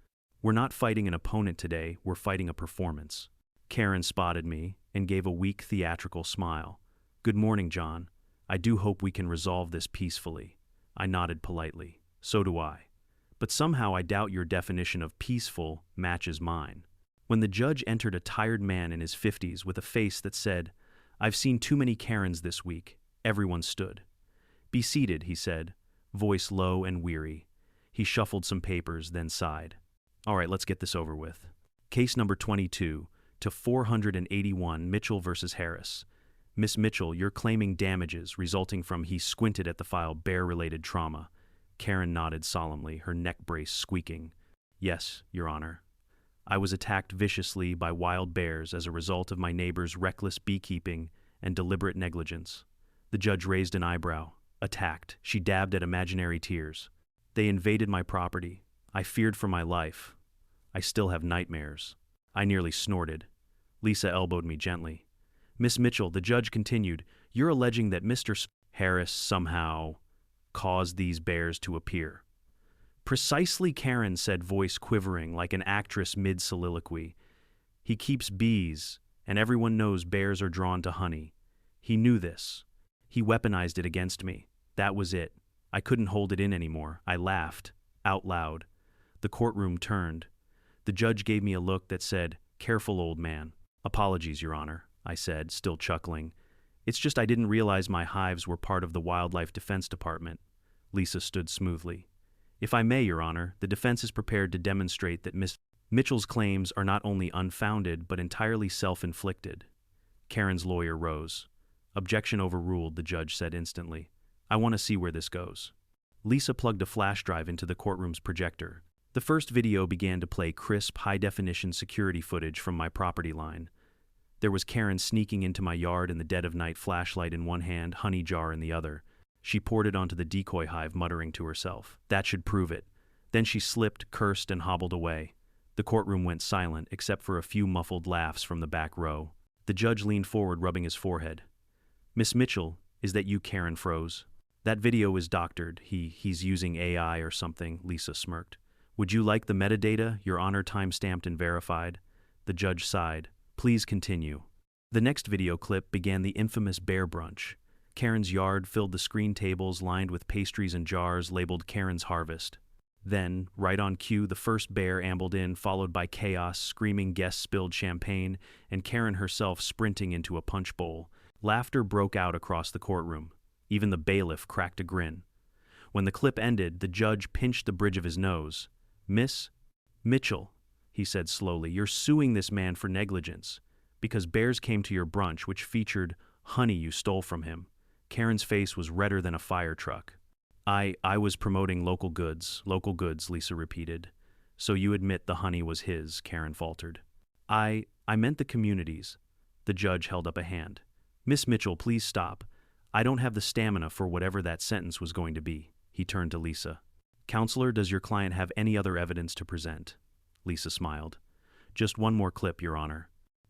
We're not fighting an opponent today, we're fighting a performance. Karen spotted me and gave a weak theatrical smile. Good morning, John. I do hope we can resolve this peacefully. I nodded politely. So do I. But somehow I doubt your definition of peaceful matches mine. When the judge entered a tired man in his 50s with a face that said, I've seen too many Karens this week, everyone stood. Be seated, he said, voice low and weary. He shuffled some papers, then sighed. All right, let's get this over with. Case number 22 to 481, Mitchell versus Harris. Miss Mitchell, you're claiming damages resulting from, he squinted at the file, bear-related trauma. Karen nodded solemnly, her neck brace squeaking. Yes, Your Honor. I was attacked viciously by wild bears as a result of my neighbor's reckless beekeeping and deliberate negligence. The judge raised an eyebrow. Attacked. She dabbed at imaginary tears. They invaded my property. I feared for my life. I still have nightmares. I nearly snorted. Lisa elbowed me gently. Miss Mitchell, the judge continued, you're alleging that Mr. Harris somehow caused these bears to appear. Precisely, Karen said, voice quivering like an actress mid-soliloquy. He keeps bees, and everyone knows bears are drawn to honey. He knew this. He weaponized it against me. That was it. I couldn't hold it in anymore. I laughed, out loud. The courtroom turned. The judge gave me a look that said, careful, old man. Apologies, Your Honor, I said, still chuckling. It's just I didn't realize my hives were part of the Wildlife Defense Department. Lisa stood smoothly. If I may, Your Honor, the defense is prepared to demonstrate that Miss Mitchell's claims are not only unfounded but entirely self-inflicted. Karen's lawyer rose. Objection overruled, the judge said instantly. I want to see where this goes. Lisa plugged a flash drive into the courtroom's projector. The first video began to play crisp, high-definition security footage from my property line. There was Karen sneaking into my yard in the dead of night, flashlight in one hand, honey jar in the other. She poured it onto the decoy hive, muttering to herself. That should prove it. Then she slipped, cursed, and hobbled away. The courtroom went silent, except for a few muffled laughs from the back row. The judge leaned forward, rubbing his forehead. Miss Mitchell, is that you? Karen froze. That video is doctored. He's using AI or something, Lisa smirked. Would you like the metadata, Your Honor, time-stamped and verified? The judge sighed. Please continue. The next video clip began the infamous bear brunch. Karen's yard filled the screen tables lined with pastries and jars labeled Karen's Harvest. Then, right on cue, the first bear ambled in, followed by chaos, screaming guests spilled champagne, and Karen herself sprinting into a punch bowl. Laughter broke out across the courtroom. Even the bailiff cracked a grin. When the clip ended, the judge pinched the bridge of his nose. Miss Mitchell, he said slowly, you're suing this man for negligence because bears came to your brunch, which featured honey you stole from him. Karen's face was redder than a fire truck. I was promoting local goods, Lisa repeated. So you admit the honey was his, Karen faltered. I meant the community's. The judge held up a hand. Miss Mitchell, please stop. I don't have the stamina for whatever that sentence was going to be. He turned to Lisa. Counselor, does your client have any other evidence to present? Lisa smiled. Just one more clip, Your Honor.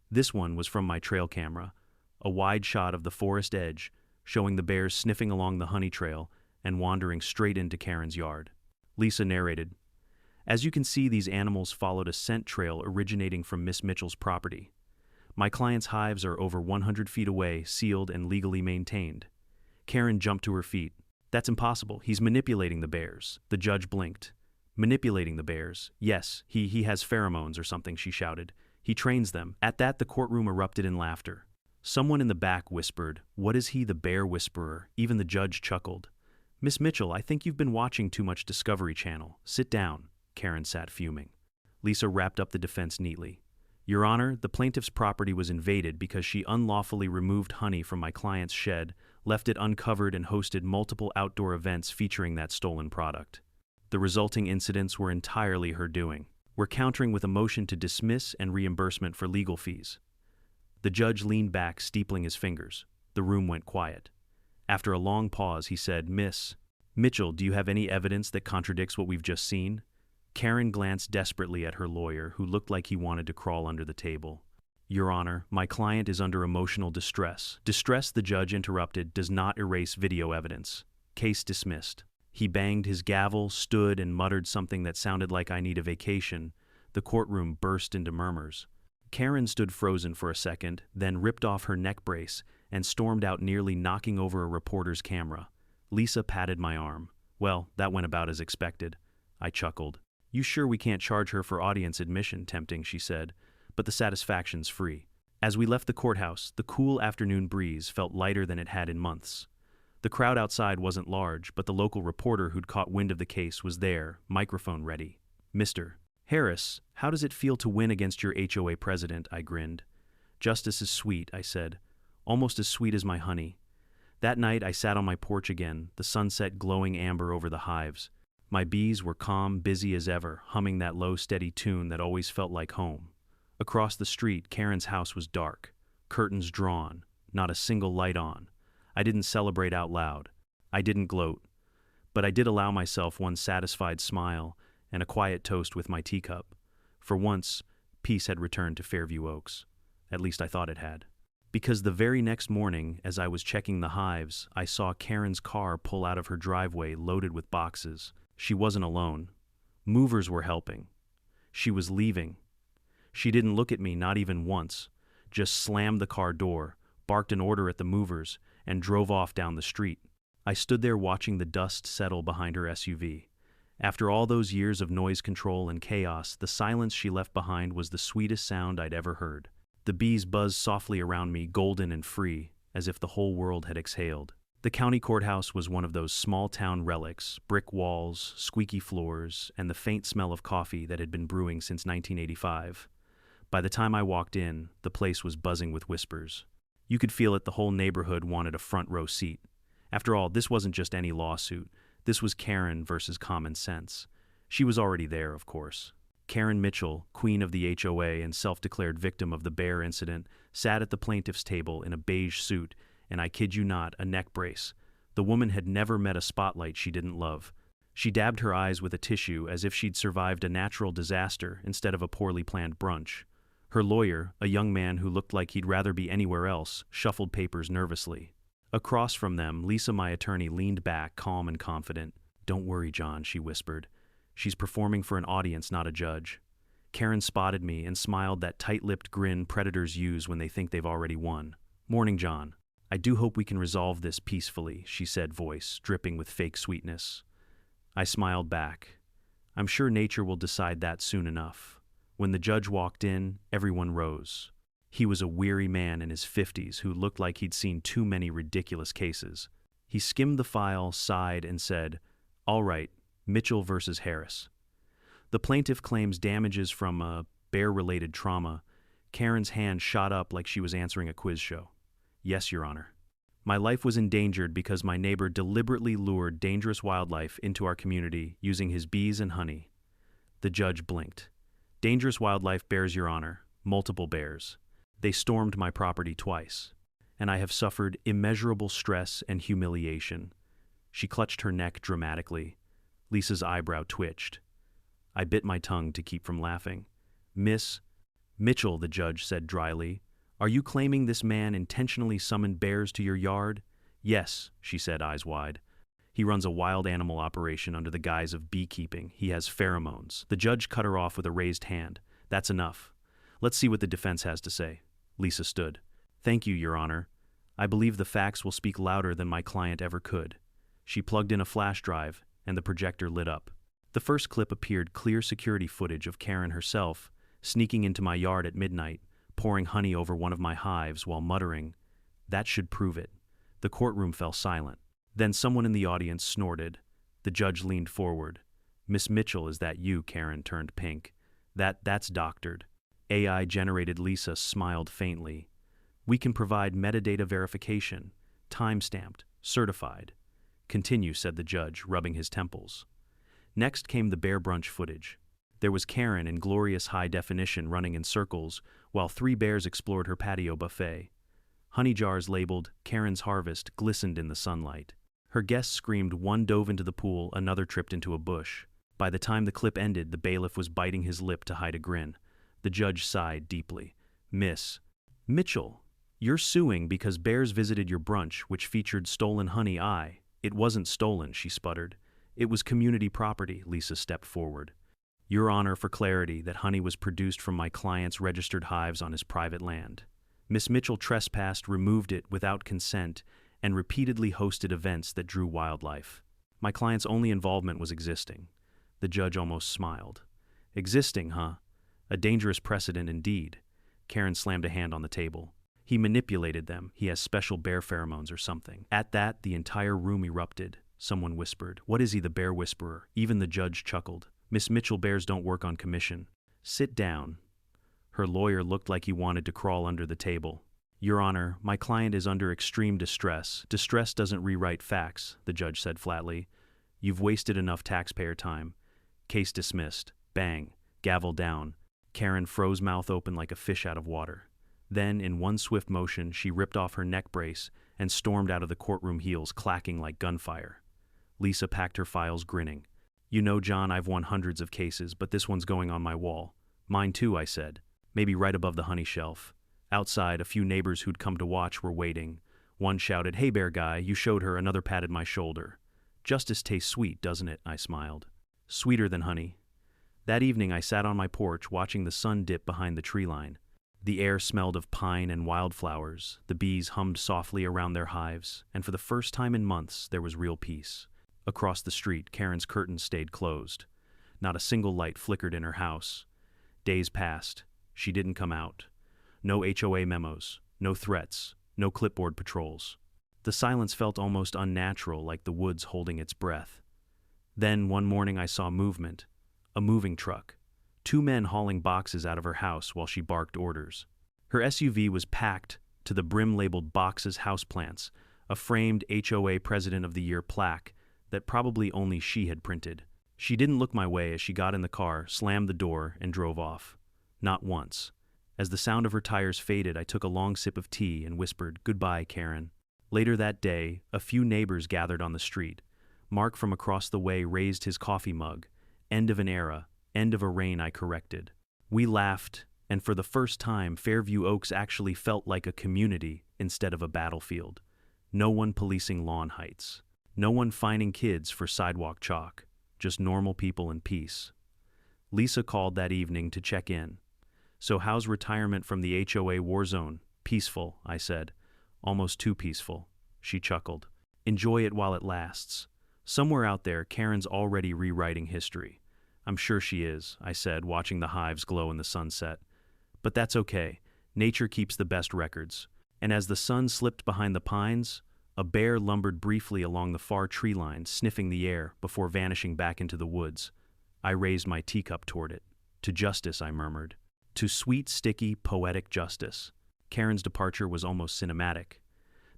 This one was from my trail camera, a wide shot of the forest edge, showing the bears sniffing along the honey trail and wandering straight into Karen's yard. Lisa narrated, "As you can see, these animals followed a scent trail originating from Miss Mitchell's property. My client's hives are over 100 feet away, sealed and legally maintained." Karen jumped to her feet. "That's impossible. He's manipulating the bears." The judge blinked. "Manipulating the bears? Yes, he has pheromones or something," she shouted. "He trains them." At that, the courtroom erupted in laughter. Someone in the back whispered, "What is he, the bear whisperer?" Even the judge chuckled. "Miss Mitchell, I think you've been watching too much Discovery Channel. Sit down." Karen sat fuming. Lisa wrapped up the defense neatly. "Your Honor, the plaintiff's property was invaded because she unlawfully removed honey from my client's shed, left it uncovered, and hosted multiple outdoor events featuring that stolen product. The resulting incidents were entirely her doing. We're countering with a motion to dismiss and reimbursement for legal fees." The judge leaned back, steepling his fingers. The room went quiet. After a long pause, he said, "Miss Mitchell, do you have any evidence that contradicts what we've just seen?" Karen glanced desperately at her lawyer, who looked like he wanted to crawl under the table. "Your Honor, my client is under emotional distress." "Distress," the judge interrupted, "does not erase video evidence. Case dismissed." He banged his gavel, stood, and muttered something that sounded like "I need a vacation." The courtroom burst into murmurs. Karen stood frozen for a second, then ripped off her neck brace and stormed out, nearly knocking over a reporter's camera. Lisa patted my arm. "Well, that went about as expected." I chuckled. "You sure we can't charge her for audience admission?" Tempting, she said, "but the satisfaction's free." As we left the courthouse, the cool afternoon breeze felt lighter than it had in months. The crowd outside wasn't large, but the local reporter who'd caught wind of the case was there, microphone ready. "Mr. Harris, how does it feel to win against your HOA president?" I grinned. "Justice is sweet," I said, "almost as sweet as my honey." That night I sat on my porch again, the sunset glowing amber over the hives. My bees were calm, busy as ever, humming that low, steady tune that always felt like home. Across the street, Karen's house was dark, curtains drawn, not a single light on. I didn't celebrate out loud. I didn't gloat. But I did allow myself one satisfied smile and a quiet toast with my teacup. For once, peace had returned to Fairview Oaks. At least I thought it had. Because the very next morning, as I was checking the hives, I saw Karen's car pull out of her driveway loaded with boxes. She wasn't alone. Movers were helping. She was leaving. She didn't look at me, not even once, just slammed the car door, barked an order at the movers, and drove off down the street. I stood there watching the dust settle behind her SUV. After all those years of noise control and chaos, the silence she left behind was the sweetest sound I'd ever heard. The bees buzzed softly around me, golden and free, as if the whole world had exhaled. The county courthouse was one of those small-town relics, brick walls, squeaky floors, and the faint smell of coffee that had been brewing since 1985. By the time I walked in, the place was buzzing with whispers. You could feel it, the whole neighborhood wanted a front-row seat. After all, this wasn't just any lawsuit. This was Karen versus common sense. She was already there, of course. Karen Mitchell, queen of the HOA and self-declared victim of the bear incident, sat at the plaintiff's table in a beige suit, and I kid you not, a neck brace. The woman had never met a spotlight she didn't love. She dabbed her eyes with a tissue as if she'd survived a natural disaster instead of a poorly planned brunch. Her lawyer, a young man who looked like he'd rather be anywhere else, shuffled papers nervously. Across from them, Lisa, my attorney, leaned back, calm and confident. "Don't worry, John," she whispered. "She's performing for an audience, not a judge." Karen spotted me and smiled, that tight-lipped grin predators use when they think they've already won. "Morning, John. I do hope we can resolve this peacefully," she said, voice dripping with fake sweetness. I smiled back. "I'm sure nature will decide that soon enough." When the judge walked in, everyone rose. He was a weary man in his 50s who looked like he'd seen too many ridiculous cases. He skimmed the file, sighed, and said, "All right, Mitchell versus Harris. The plaintiff claims damages from a bear-related trauma." Karen's hand shot up like she was answering a quiz show. "Yes, Your Honor. My life was endangered because my neighbor deliberately lured dangerous wildlife into our community using his bees and honey." The judge blinked. "Dangerous wildlife bears, Your Honor. Multiple bears. They stormed my property twice, and I have suffered immeasurable stress and humiliation." She clutched her neck dramatically. Lisa's eyebrow twitched. I bit my tongue to keep from laughing. Miss Mitchell, the judge said dryly, are you claiming this man intentionally summoned bears to your yard? Yes, she said, eyes wide. He runs a wild animal operation under the guise of beekeeping. He has pheromones. The judge cut her off with a raised hand. That's enough. Let's see what the defense has to say. Lisa stood. Thank you, Your Honor. I believe the facts will speak louder than my client ever could. She plugged in a flash drive, and the projector lit up. The first clip appeared clear security footage of Karen herself, sneaking into my yard at midnight, pouring honey over one of my hives while muttering, "That should prove it." The courtroom fell silent. Then someone in the audience snorted. The judge leaned forward. Miss Mitchell, is that you? Karen turned pink. That's doctored. AI-generated. Lisa smiled faintly. We can provide metadata verification, time-stamped, certified. Continue, said the judge, rubbing his temples. Next came the bear brunch footage. There was Karen in glorious high definition running in circles while 3 bears explored her patio buffet. Honey jars labeled Karen's Harvest glistened in the sunlight. Her guests screamed, one dove into the pool, another tripped into a bush. By the time the clip ended, the bailiff was biting his lip to hide a grin. The judge sighed deeply. Miss Mitchell, you're suing because bears visited your brunch, which featured stolen honey. It wasn't stolen, she sputtered. It was community property. Lisa stepped forward. Your Honor, for clarity, that honey was produced from my client's registered hives on his private land. Miss Mitchell trespassed, removed it without consent, and repeatedly hosted events that drew wildlife. My client's only involvement was existing. The judge almost smiled. Existing, huh? A dangerous precedent indeed. Karen slammed a hand on the table. He manipulated them. He has special bear pheromones or something. At that, the entire room erupted. Someone whispered, "What is he, the bear whisperer?" Even the judge chuckled. Miss Mitchell, bears don't work on commission. Sit down. Her lawyer looked like he wanted to crawl under the table. Your Honor, my client is under extreme distress. Distress doesn't rewrite facts, the judge said flatly. You've wasted enough taxpayer time. Case dismissed. Bang. Gavel down. Karen froze, mouth open like a fish out of water. Then, in one swift motion, she ripped off her neck brace and stormed out of the courtroom, heels clacking like gunfire. Lisa packed her files, grinning. You know, John, I've won hundreds of cases, but this one's going on my wall. Mine too, I said. Maybe right above the honey shelf. Outside, a few neighbors who'd come to watch were waiting. One shouted, "Hey, bear guy, you showed her." Another patted my shoulder. Justice tastes sweet, doesn't it? I smiled. Sweeter than honey. That evening, I sat on my porch watching the sun dip behind the tree line. The air smelled of pine and wildflowers. The bees hummed softly around their hives, and for the first time in months, there was real peace. Across the street, Karen's curtains stayed closed. Not a single light flickered in her house. Days passed. She didn't come out. No HOA memos, no threats, no clipboard patrols. The silence felt almost unnatural, like the woods holding its breath. Then, one morning, I saw movement. A moving truck. 2 men hauling boxes out of her house while she barked orders. Her SUV was packed to the brim, labeled boxes, houseplants, a framed HOA President of the Year plaque that probably only she had printed. She didn't look my way as she got in the car, slammed the door, and drove off. Not once. As the sound of her tires faded, I took a long sip of tea and whispered, "Goodbye, Karen." Later that day, a few neighbors gathered on the street. Mark from across the way raised his coffee mug. End of an era, end of a reign, I corrected. We laughed, and for the first time, Fairview Oaks actually felt like a community instead of a battlefield. No one policing lawn heights. No one fining kids for sidewalk chalk. Just normal people in peace. Lisa called that evening to check in. So how's retirement from the HOA war zone? Peaceful, I said. Almost too peaceful. She chuckled. Enjoy it while it lasts. Somewhere out there, Karen's already rewriting history. I'm sure she is, I said, watching the hives glow in the sunset. But that's okay. Nature keeps the best records. And as the sun slipped behind the pines, a bear lumbered briefly along the far tree line, sniffing the air before vanishing back into the woods. I raised my teacup toward it. To justice, I murmured. To sweet, sticky, poetic justice. Karen's departure was almost cinematic.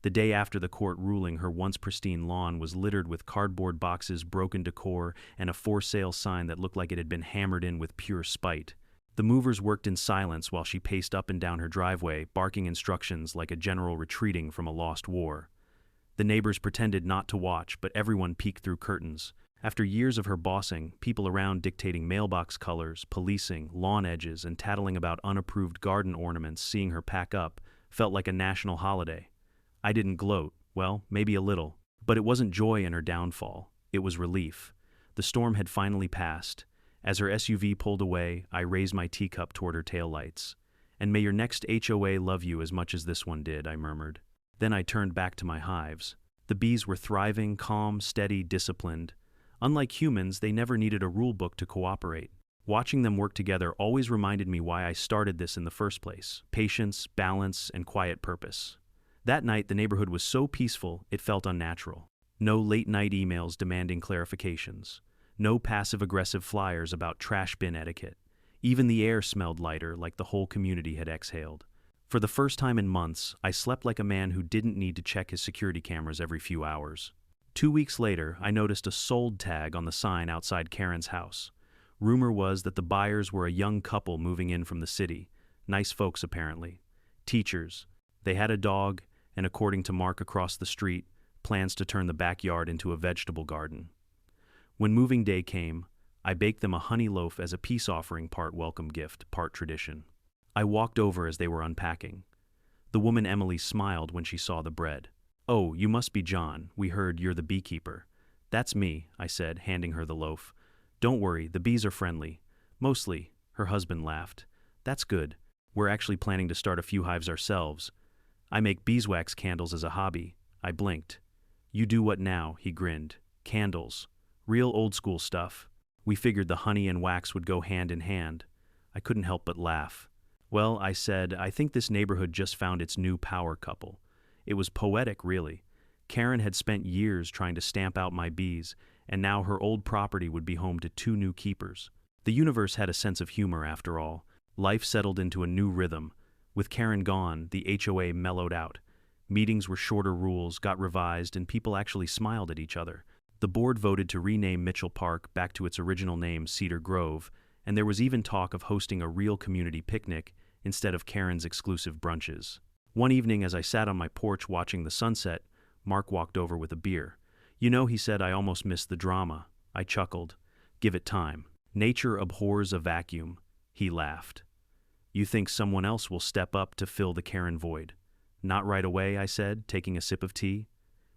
The day after the court ruling, her once pristine lawn was littered with cardboard boxes, broken decor, and a for sale sign that looked like it had been hammered in with pure spite. The movers worked in silence while she paced up and down her driveway, barking instructions like a general retreating from a lost war. The neighbors pretended not to watch, but everyone peeked through curtains. After years of her bossing, people around dictating mailbox colors, policing, lawn edges, and tattling about unapproved garden ornaments, seeing her pack up felt like a national holiday. I didn't gloat, well, maybe a little, but it wasn't joy in her downfall, it was relief. The storm had finally passed. As her SUV pulled away, I raised my teacup toward her taillights. "And may your next HOA love you as much as this one did," I murmured. Then I turned back to my hives. The bees were thriving, calm, steady, disciplined. Unlike humans, they never needed a rule book to cooperate. Watching them work together always reminded me why I started this in the first place: patience, balance, and quiet purpose. That night, the neighborhood was so peaceful, it felt unnatural. No late-night emails demanding clarifications. No passive-aggressive flyers about trash bin etiquette. Even the air smelled lighter, like the whole community had exhaled. For the first time in months, I slept like a man who didn't need to check his security cameras every few hours. 2 weeks later, I noticed a sold tag on the sign outside Karen's house. Rumor was that the buyers were a young couple moving in from the city. Nice folks, apparently. Teachers. They had a dog, and according to Mark across the street, plans to turn the backyard into a vegetable garden. When moving day came, I baked them a honey loaf as a peace offering, part welcome gift, part tradition. I walked over as they were unpacking. The woman Emily smiled when she saw the bread. "Oh, you must be John. We heard you're the beekeeper." "That's me," I said, handing her the loaf. "Don't worry, the bees are friendly. Mostly," her husband laughed. "That's good. We're actually planning to start a few hives ourselves. I make beeswax candles as a hobby." I blinked. "You do what now?" he grinned. "Candles. Real old-school stuff." We figured the honey and wax would go hand in hand. I couldn't help but laugh. "Well," I said, "I think this neighborhood just found its new power couple." It was poetic, really. Karen had spent years trying to stamp out my bees, and now her old property would be home to 2 new keepers. The universe had a sense of humor, after all. Life settled into a new rhythm. With Karen gone, the HOA mellowed out. Meetings were shorter, rules got revised, and people actually smiled at each other. The board voted to rename Mitchell Park back to its original name, Cedar Grove, and there was even talk of hosting a real community picnic instead of Karen's exclusive brunches. One evening, as I sat on my porch watching the sunset, Mark walked over with a beer. "You know," he said, "I almost missed the drama." I chuckled. "Give it time. Nature abhors a vacuum." He laughed. "You think someone else will step up to fill the Karen void?" "Not right away," I said, taking a sip of tea.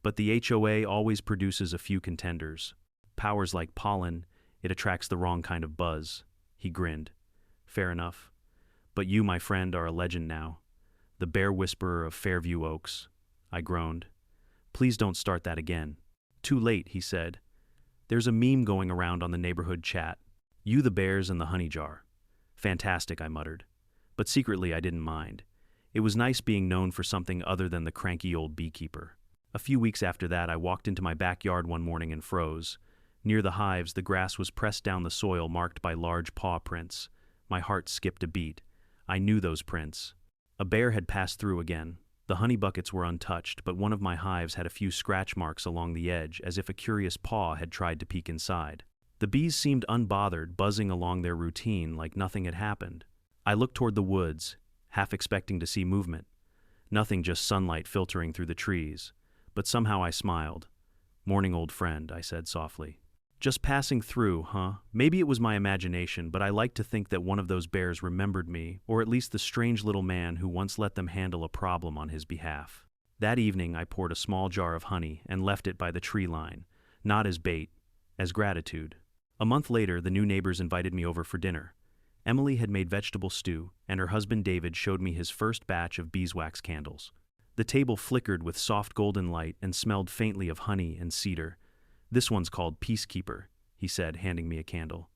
"But the HOA always produces a few contenders. Power's like pollen, it attracts the wrong kind of buzz." He grinned. "Fair enough. But you, my friend, are a legend now. The bear whisperer of Fairview Oaks." I groaned. "Please don't start that again." "Too late," he said. "There's a meme going around on the neighborhood chat. You, the bears, and the honey jar." "Fantastic," I muttered. But secretly I didn't mind. It was nice being known for something other than the cranky old beekeeper. A few weeks after that, I walked into my backyard one morning and froze. Near the hives, the grass was pressed down the soil, marked by large paw prints. My heart skipped a beat. I knew those prints. A bear had passed through again. The honey buckets were untouched, but one of my hives had a few scratch marks along the edge, as if a curious paw had tried to peek inside. The bees seemed unbothered, buzzing along their routine like nothing had happened. I looked toward the woods, half expecting to see movement. Nothing, just sunlight filtering through the trees. But somehow I smiled. "Morning, old friend," I said softly. "Just passing through, huh?" Maybe it was my imagination, but I like to think that one of those bears remembered me, or at least the strange little man who once let them handle a problem on his behalf. That evening, I poured a small jar of honey and left it by the tree line, not as bait, as gratitude. A month later, the new neighbors invited me over for dinner. Emily had made vegetable stew, and her husband David showed me his first batch of beeswax candles. The table flickered with soft golden light and smelled faintly of honey and cedar. "This one's called Peacekeeper," he said, handing me a candle.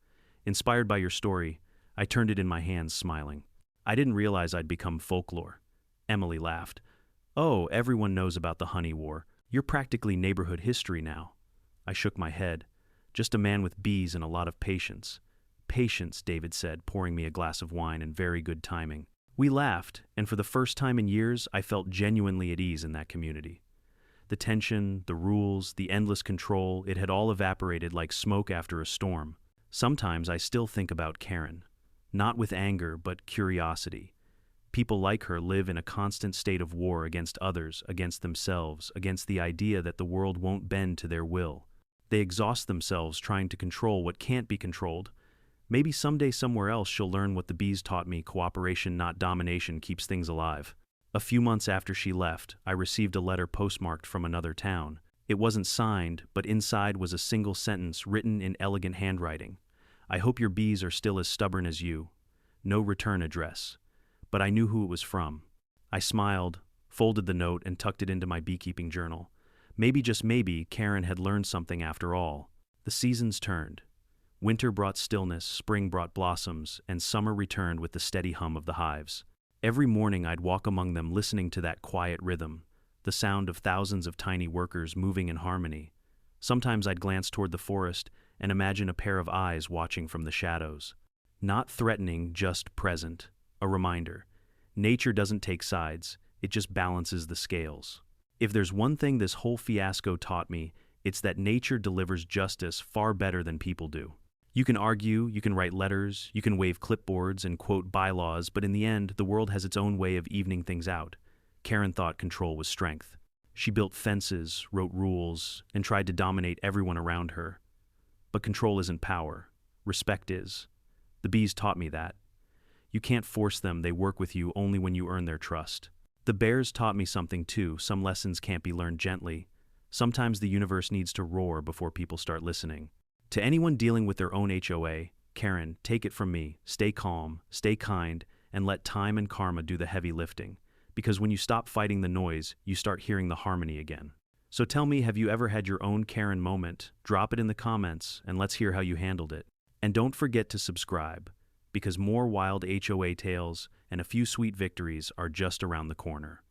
"Inspired by your story," I turned it in my hands, smiling. "I didn't realize I'd become folklore." Emily laughed. "Oh, everyone knows about the honey war. You're practically neighborhood history now." I shook my head. "Just a man with bees and a lot of patience." "Patience," David said, pouring me a glass of wine in very good timing. We laughed, and for the first time in years, I felt genuinely at ease in that community. The tension, the rules, the endless control, it had all evaporated like smoke after a storm. Sometimes I still think about Karen. Not with anger, but curiosity. People like her live in a constant state of war against others, against themselves, against the idea that the world won't bend to their will. They exhaust themselves trying to control what can't be controlled. Maybe someday somewhere else she'll learn what the bees taught me: cooperation, not domination, keeps things alive. A few months after she left, I received a letter postmarked from another town. It wasn't signed, but inside was a single sentence written in elegant handwriting. I hope your bees are still as stubborn as you. No return address. But I knew who it was from. I smiled, folded the note, and tucked it into my beekeeping journal. Maybe, just maybe, Karen had learned something after all. The seasons turned. Winter brought stillness, spring brought blossoms, and summer returned with the steady hum of the hives. Every morning I'd walk among them, listening to that quiet rhythm, the sound of thousands of tiny workers moving in harmony. Sometimes I'd glance toward the forest and imagine a pair of eyes watching from the shadows. Not threatening, just present. A reminder. Nature doesn't take sides, it just balances the scales. If there's one thing this whole fiasco taught me, it's that nature delivers justice far better than people do. You can argue, you can write letters, you can wave clipboards and quote bylaws, but in the end, the world has its own way of evening things out. Karen thought control was strength. She built fences, wrote rules, and tried to dominate everyone around her. But control isn't power. Respect is. The bees taught me that. You can't force them, they work with you only when you earn their trust. The bears taught me something too. Some lessons can't be learned gently. Sometimes the universe needs to roar before people start listening. To anyone dealing with their own HOA, Karen, take it from me, stay calm, stay kind, and let time and karma do the heavy lifting. Because when you stop fighting the noise, you start hearing the harmony again. So tell me, have you ever had your own Karen moment? Drop it in the comments, and let's hear how you handled it. And don't forget to subscribe, because more wild HOA tales and a few sweet victories are just around the corner.